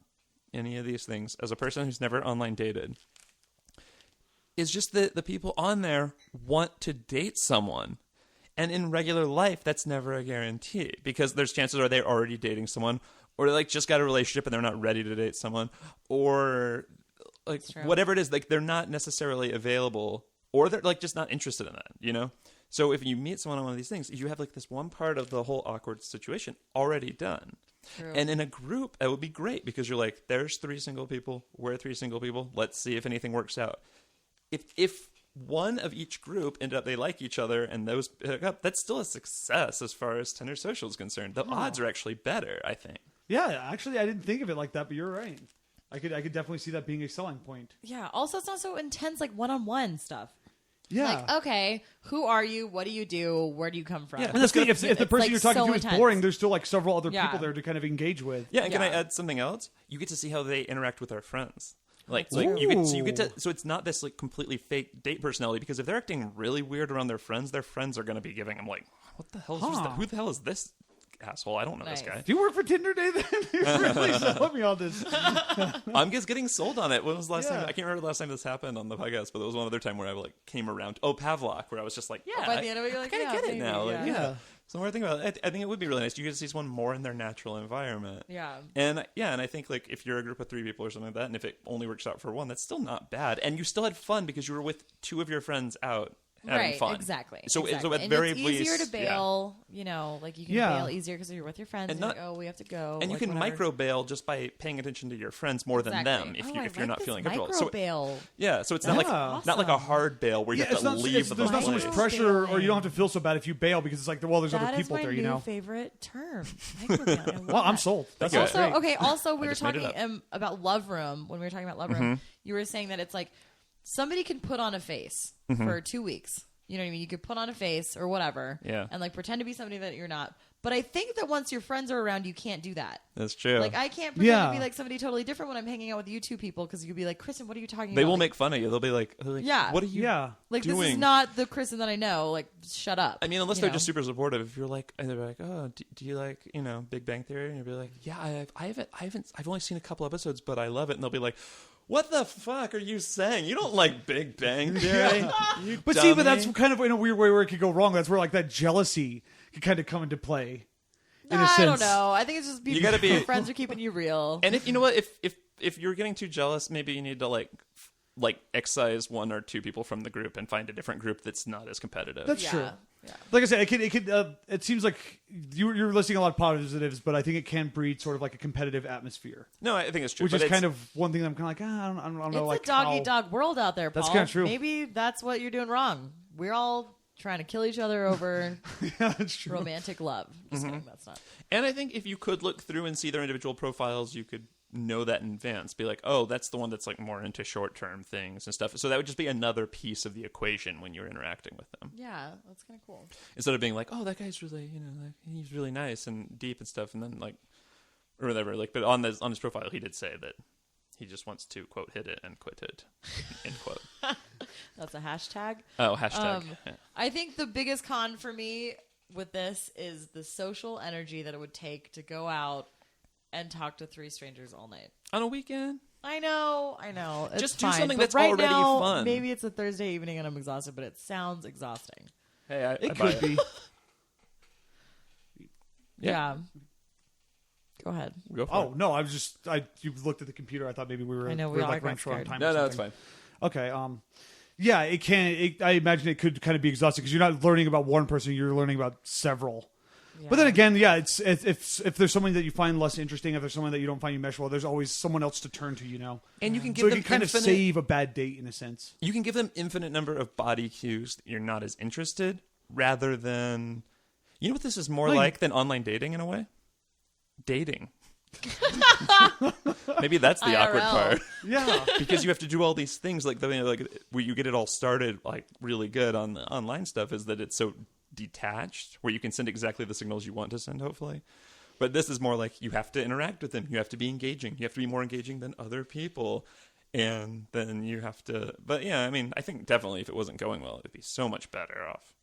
B: any of these things, as a person who's never online dated, is just that the people on there want to date someone. And in regular life, that's never a guarantee because there's chances are they're already dating someone, or they like just got a relationship and they're not ready to date someone, or like
C: That's true.
B: whatever it is, like they're not necessarily available or they're like just not interested in that, you know? So if you meet someone on one of these things, you have like this one part of the whole awkward situation already done.
C: True.
B: And in a group, that would be great because you're like, there's 3 single people, we're 3 single people. Let's see if anything works out. If one of each group ended up they like each other and those pick up, that's still a success as far as Tinder Social is concerned. The odds are actually better, I think.
A: Yeah, actually, I didn't think of it like that, but you're right. I could definitely see that being a selling point.
C: Yeah. Also, it's not so intense, like one-on-one stuff.
A: Yeah.
C: Like, okay, who are you? What do you do? Where do you come from?
B: Yeah.
A: And that's the thing, if the
C: It's,
A: person
C: like,
A: you're talking
C: so
A: to is
C: intense.
A: boring, there's still like several other
C: Yeah.
A: people there to kind of engage with.
B: Yeah, and can I
C: Yeah.
B: add something else? You get to see how they interact with their friends. Like
A: Ooh.
B: you get to so it's not this like completely fake date personality because if they're acting really weird around their friends are going to be giving them like, what the hell is this? Who the hell is this asshole? I don't know this
C: Nice.
B: guy.
A: Do you work for Tinder, Nathan? You're really selling me on this.
B: I'm just getting sold on it. When was the last
A: Yeah.
B: time? I can't remember the last time this happened on the podcast, but there was one other time where I like came around. Oh, Pavlok, where I was just like, yeah,
C: By the end of it, you're like,
B: I kind of
C: yeah,
B: get it
C: maybe,
B: now. Like,
C: yeah.
A: Yeah.
B: So when I think about it, I think it would be really nice. You get to see someone more in their natural environment.
C: Yeah.
B: And I think like if you're a group of 3 people or something like that, and if it only works out for one, that's still not bad. And you still had fun because you were with 2 of your friends out having
C: Right,
B: fun.
C: exactly.
B: So at
C: and
B: very
C: it's easier
B: least,
C: to bail, you know, like you can
A: Yeah.
C: bail easier because you're with your friends.
B: And
C: And
B: not-
C: you're like, oh, we have to go.
B: and you
C: like,
B: can
C: whatever.
B: micro bail just by paying attention to your friends more than them if,
C: Oh,
B: you,
C: I
B: if you're
C: like
B: not
C: this
B: feeling comfortable.
C: micro
B: So
C: bail.
B: yeah, so it's
A: Yeah.
B: not like a hard bail where you
A: Yeah,
B: have
A: it's
B: to
A: not,
B: leave the
A: there's not so much
B: place.
A: pressure, or you don't have to feel so bad if you bail because it's like, well, there's other
C: That is
A: people
C: my
A: there,
C: new
A: you know.
C: favorite term. Microbail. I love
A: Well, I'm
C: that.
A: sold. That's
B: you.
A: also
C: Also,
A: great.
C: okay. Also, we were
B: just made it
C: talking about Love Room when we were talking about Love Room. You were saying that it's like somebody can put on a face for 2 weeks. You know what I mean? You could put on a face or whatever,
B: Yeah.
C: and like pretend to be somebody that you're not. But I think that once your friends are around, you can't do that.
B: That's true.
C: Like I can't pretend
A: Yeah.
C: to be like somebody totally different when I'm hanging out with you 2 people because you'd be like, Kristen, what are you talking about?
B: they will
C: Like,
B: make fun of you. They'll be like
C: Yeah.
B: what are you
A: Yeah.
C: like
B: doing?
C: this is not the Kristen that I know. Like shut up.
B: I mean, unless
C: you
B: they're
C: know?
B: just super supportive. If you're like, and they're like, oh, do you like, Big Bang Theory? And you'll be like, yeah, I've only seen a couple episodes, but I love it. And they'll be like, what the fuck are you saying? You don't like Big Bang Theory? You
A: But see, but
B: dummy."
A: that's kind of in a weird way where it could go wrong. That's where like that jealousy could kind of come into play. In a
C: I
A: sense.
C: don't know. I think it's just people.
B: You gotta be-
C: your friends are keeping you real.
B: And if you know what, if you're getting too jealous, maybe you need to like excise 1 or 2 people from the group and find a different group that's not as competitive.
A: That's
C: yeah.
A: true.
C: Yeah.
A: Like I said, it seems like you're listing a lot of positives, but I think it can breed sort of like a competitive atmosphere,
B: No, I think it's true.
A: which
B: but
A: is
B: it's-
A: kind of one thing that I'm kind of like, I don't know,
C: It's
A: like
C: a dog
A: how-
C: eat dog world out there, Paul.
A: That's kinda true.
C: Maybe that's what you're doing wrong. We're all trying to kill each other over
A: Yeah, that's true.
C: romantic love. Just
B: Mm-hmm.
C: kidding, that's not.
B: And I think if you could look through and see their individual profiles, you could know that in advance. Be like, oh, that's the one that's like more into short-term things and stuff. So that would just be another piece of the equation when you're interacting with them.
C: Yeah, that's kind of cool.
B: Instead of being like, oh, that guy's really, like, he's really nice and deep and stuff, and then like, or whatever. Like, but on his profile, he did say that he just wants to quote hit it and quit it, end quote.
C: That's a hashtag.
B: Oh, hashtag. Yeah.
C: I think the biggest con for me with this is the social energy that it would take to go out and talk to 3 strangers all night.
B: On a weekend.
C: I know. It's
B: Just do
C: fine,
B: something
C: but
B: that's
C: right
B: already
C: now,
B: fun.
C: Maybe it's a Thursday evening and I'm exhausted, but it sounds exhausting.
B: Hey, I
A: It
B: buy
A: could be.
C: Yeah. Go ahead.
B: Go for
A: Oh
B: it.
A: no, you looked at the computer. I thought maybe we were.
C: I know, we
A: were
C: all
A: like
C: got
A: running short on
C: scared.
A: time.
B: No,
A: or
B: no, it's
A: something.
B: fine.
A: Okay. Yeah, it can. I imagine it could kind of be exhausting because you're not learning about one person; you're learning about several. But then again, yeah, it's if there's someone that you find less interesting, if there's someone that you don't find you mesh well, there's always someone else to turn to, you know.
B: And you can
A: So
B: give
A: it
B: them
A: can kind of
B: infinite,
A: save a bad date in a sense.
B: you can give them infinite number of body cues that you're not as interested, rather than, you know what this is more
A: Like-
B: like than online dating in a way? Dating. Maybe that's the awkward
C: IRL.
B: part.
A: Yeah.
B: Because you have to do all these things like where you get it all started like really good on the online stuff is that it's so detached where you can send exactly the signals you want to send, hopefully. But this is more like you have to interact with them. You have to be engaging. You have to be more engaging than other people. And then you have to, but yeah, I mean, I think definitely if it wasn't going well, it'd be so much better off.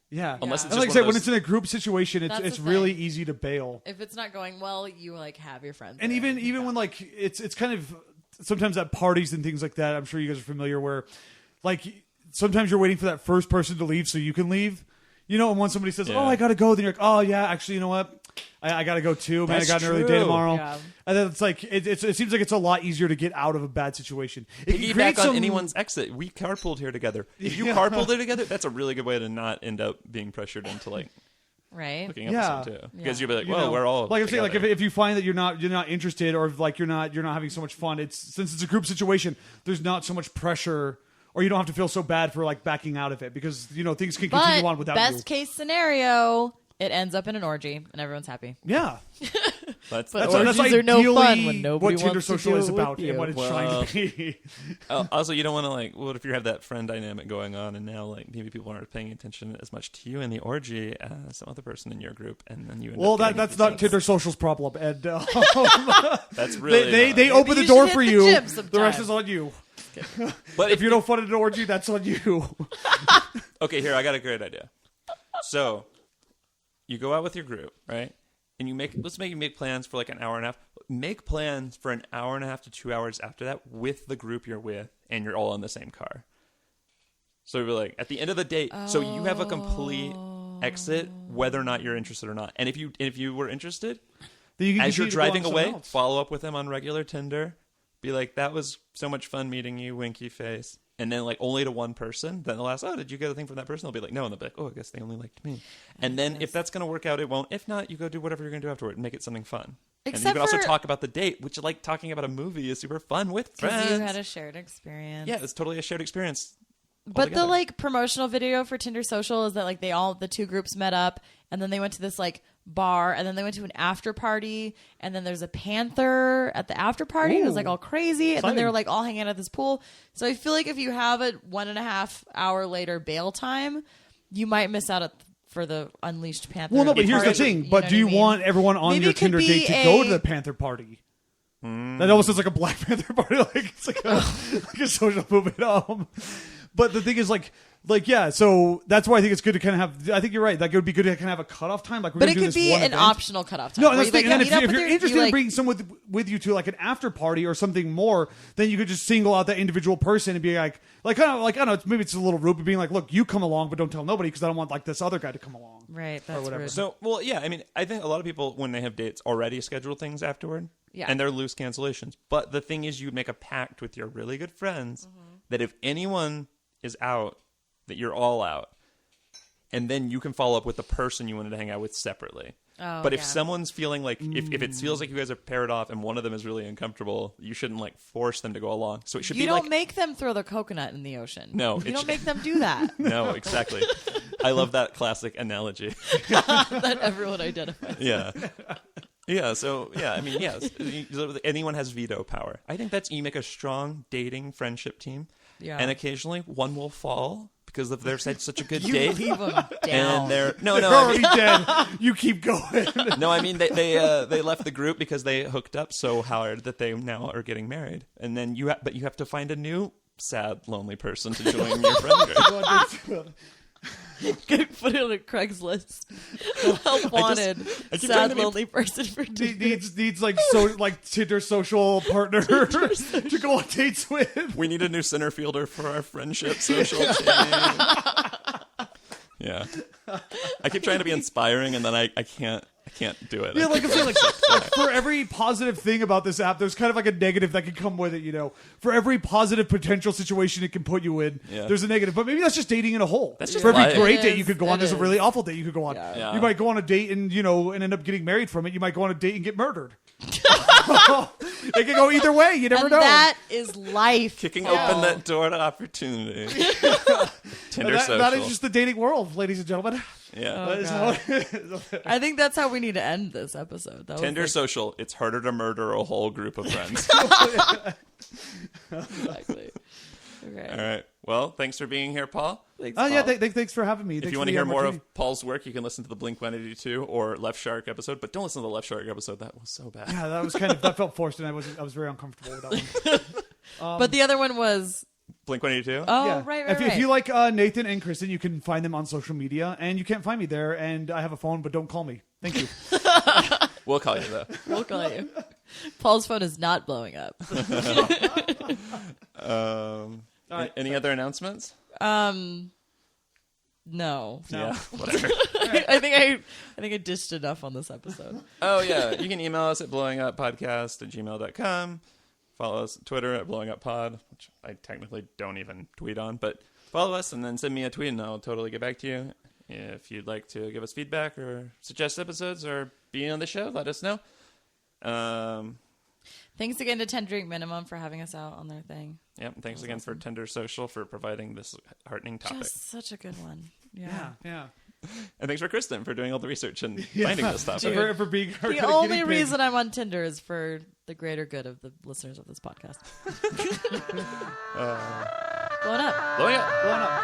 A: Yeah.
B: Unless it's
A: And like I
B: just
A: said,
B: one of
A: when
B: those-
A: it's in a group situation,
C: That's
A: it's
C: the
A: really
C: thing.
A: easy to bail.
C: If it's not going well, you like have your friends.
A: And
C: there.
A: even when like it's kind of sometimes at parties and things like that, I'm sure you guys are familiar where like sometimes you're waiting for that first person to leave so you can leave. You know, and when somebody says,
B: Yeah.
A: "Oh, I gotta go," then you're like, "Oh yeah, actually, you know what? I got to go too. Man,
B: That's
A: I got an early day
B: true.
A: tomorrow.
C: Yeah.
A: And then it's like, it seems like it's a lot easier to get out of a bad situation. It can
B: Piggyback
A: create
B: on
A: some-
B: anyone's exit. We carpooled here together. If you carpooled here together, that's a really good way to not end up being pressured into like
C: Right.
B: looking up
A: Yeah.
B: with someone too. Because you'll be like,
A: You
B: well,
A: know,
B: we're all
A: like I'm saying, like
B: together.
A: if you find that you're not interested, or like you're not having so much fun, since it's a group situation, there's not so much pressure, or you don't have to feel so bad for like backing out of it, because things can continue on
C: But
A: without
C: best
A: you.
C: case scenario, it ends up in an orgy and everyone's happy.
A: Yeah,
B: But
C: But orgies are no
A: ideally
C: fun when nobody
A: what Tinder
C: wants to
A: Social
C: do
A: is
C: it
A: about
C: with
A: and
C: you.
A: what it's trying to be.
B: also, you don't want to like. What if you have that friend dynamic going on, and now like maybe people aren't paying attention as much to you in the orgy as some other person in your group, and then you end
A: Well,
B: up getting
A: that's not
B: confused.
A: Tinder Social's problem, and
B: That's really
A: they
B: not.
A: open the
C: you
A: door
C: should
A: for
C: hit the
A: you.
C: gym
A: The rest
C: sometime.
A: is on you.
B: But
A: If you don't fund an orgy, that's on you.
B: Okay, here, I got a great idea. So, you go out with your group, right? And let's make you make plans for like an hour and a half. Make plans for an hour and a half to 2 hours after that with the group you're with, and you're all in the same car. So you're like, at the end of the date, so you have a complete exit, whether or not you're interested or not. And if you were interested,
A: Then you can
B: as you're
A: continue to go on
B: driving
A: something
B: away,
A: else.
B: follow up with them on regular Tinder. Be like, that was so much fun meeting you, winky face. And then, like, only to one person. Then they'll ask, oh, did you get a thing from that person? They'll be like, no. And they'll be like, oh, I guess they only liked me. And then if that's going to work out, it won't. If not, you go do whatever you're going to do afterward and make it something fun. And you
C: Except
B: can also
C: for-
B: talk about the date, which, like, talking about a movie is super fun with friends.
C: Because you had a shared experience.
B: Yeah, it's totally a shared experience.
C: But the
B: altogether.
C: like promotional video for Tinder Social is that like the two groups met up and then they went to this like bar and then they went to an after party and then there's a panther at the after party. It was like
A: Ooh.
C: all crazy and then they
A: Exciting.
C: were like all hanging out at this pool. So I feel like if you have a 1.5 hour later bail time, you might miss out for the unleashed panther.
A: Well, no, but here's the
C: party.
A: thing.
C: You
A: But
C: know
A: do
C: what
A: you
C: I mean?
A: want everyone on
C: Maybe
A: your
C: it could
A: Tinder
C: be
A: date to go
C: a-
A: to the Panther party? That almost sounds like a Black Panther party. Like it's like a social movement. But the thing is, like yeah. So that's why I think it's good to kind of have. I think you're right. Like it would be good to kind of have a cutoff time. Like we're
C: But
A: gonna
C: it
A: do
C: could
A: this
C: be
A: one
C: an
A: event.
C: optional cutoff time.
A: No,
C: where
A: that's
C: you,
A: the
C: like,
A: thing. And
C: meet up
A: if
C: with
A: you're
C: your-
A: interested
C: you,
A: in
C: like-
A: bringing someone with you to like an after party or something more, then you could just single out that individual person and be like kind of like I don't know. Maybe it's a little rude, but being like, look, you come along, but don't tell nobody because I don't want like this other guy to come along.
C: Right, that's
A: whatever.
C: rude.
B: So, well, yeah, I mean, I think a lot of people, when they have dates, already schedule things afterward.
C: Yeah.
B: And they're loose cancellations. But the thing is, you make a pact with your really good friends that if anyone is out, that you're all out. And then you can follow up with the person you wanted to hang out with separately.
C: Oh,
B: but if
C: yeah.
B: someone's feeling like, if it feels like you guys are paired off and one of them is really uncomfortable, you shouldn't like force them to go along. So it should
C: You
B: be
C: don't
B: like,
C: make them throw the coconut in the ocean.
B: No,
C: You
B: it
C: don't
B: should-
C: make them do that.
B: no, exactly. I love that classic analogy.
C: That everyone identifies.
B: Yeah. Yeah, so, yeah, I mean, yes. Anyone has veto power. I think you make a strong dating friendship team.
C: Yeah.
B: And occasionally one will fall because of they've had such a good
C: You
B: date.
C: leave them down.
B: And they're
A: They're
B: I mean,
A: already dead. You keep going.
B: no, I mean they left the group because they hooked up so hard that they now are getting married, and then you have to find a new sad lonely person to join your friend group.
C: Put it on a Craigslist. Help wanted.
B: I keep trying
C: Sad
B: to be-
C: lonely person for Tinder.
A: needs like Tinder Social partner to go on dates with.
B: We need a new center fielder for our friendship social team. Yeah, I keep trying to be inspiring, and then I can't do it.
A: Yeah, like I'm saying, like for every positive thing about this app, there's kind of like a negative that can come with it. You know, for every positive potential situation it can put you in,
B: Yeah.
A: there's a negative. But maybe that's just dating in a whole.
B: That's just
A: for every
B: life.
A: great
C: It
A: date
C: is.
A: you could go on,
C: It
A: there's a
C: is.
A: really awful date you could go on.
C: Yeah.
B: Yeah.
A: You might go on a date and and end up getting married from it. You might go on a date and get murdered. It can go either way. You never
C: And
A: know.
C: that is life.
B: Kicking
C: Oh.
B: open that door to opportunity. Tinder Social.
A: That is just the dating world, ladies and gentlemen.
B: yeah.
A: That is
C: God.
A: how it is.
C: I think that's how we need to end this episode. That was
B: Tinder
C: like-
B: Social. It's harder to murder a whole group of friends.
C: Exactly. Okay.
B: All right. Well, thanks for being here, Paul.
C: Thanks,
A: Oh yeah,
C: Paul.
A: thanks for having me.
B: If
A: Thanks
B: you
A: for
B: want to
A: the
B: hear more
A: opportunity.
B: of Paul's work, you can listen to the Blink-182 or Left Shark episode. But don't listen to the Left Shark episode. That was so bad.
A: Yeah, that was that felt forced, and I was very uncomfortable with that one.
C: But the other one was
B: Blink-182?
C: oh
A: Yeah.
C: right.
A: If you like Nathan and Kristen, you can find them on social media, and you can't find me there. And I have a phone, but don't call me. Thank you.
B: We'll call you, though.
C: we'll call you. Paul's phone is not blowing up.
B: Any other announcements?
C: No.
B: Yeah, whatever.
C: I think I dished enough on this episode.
B: Oh, yeah. You can email us at blowinguppodcast@gmail.com. Follow us on Twitter at blowinguppod, which I technically don't even tweet on, but follow us and then send me a tweet and I'll totally get back to you. If you'd like to give us feedback or suggest episodes or be on the show, let us know.
C: Thanks again to 10 Drink Minimum for having us out on their thing.
B: Yep. Thanks again for Tinder Social for providing this heartening topic.
C: Just such a good one. Yeah.
B: And thanks for Kristen for doing all the research and finding this topic.
A: For being our
C: The
A: kind of
C: only
A: guinea pig.
C: reason I'm on Tinder is for the greater good of the listeners of this podcast. Blow it up.
B: Blowing up.
A: Blowing up.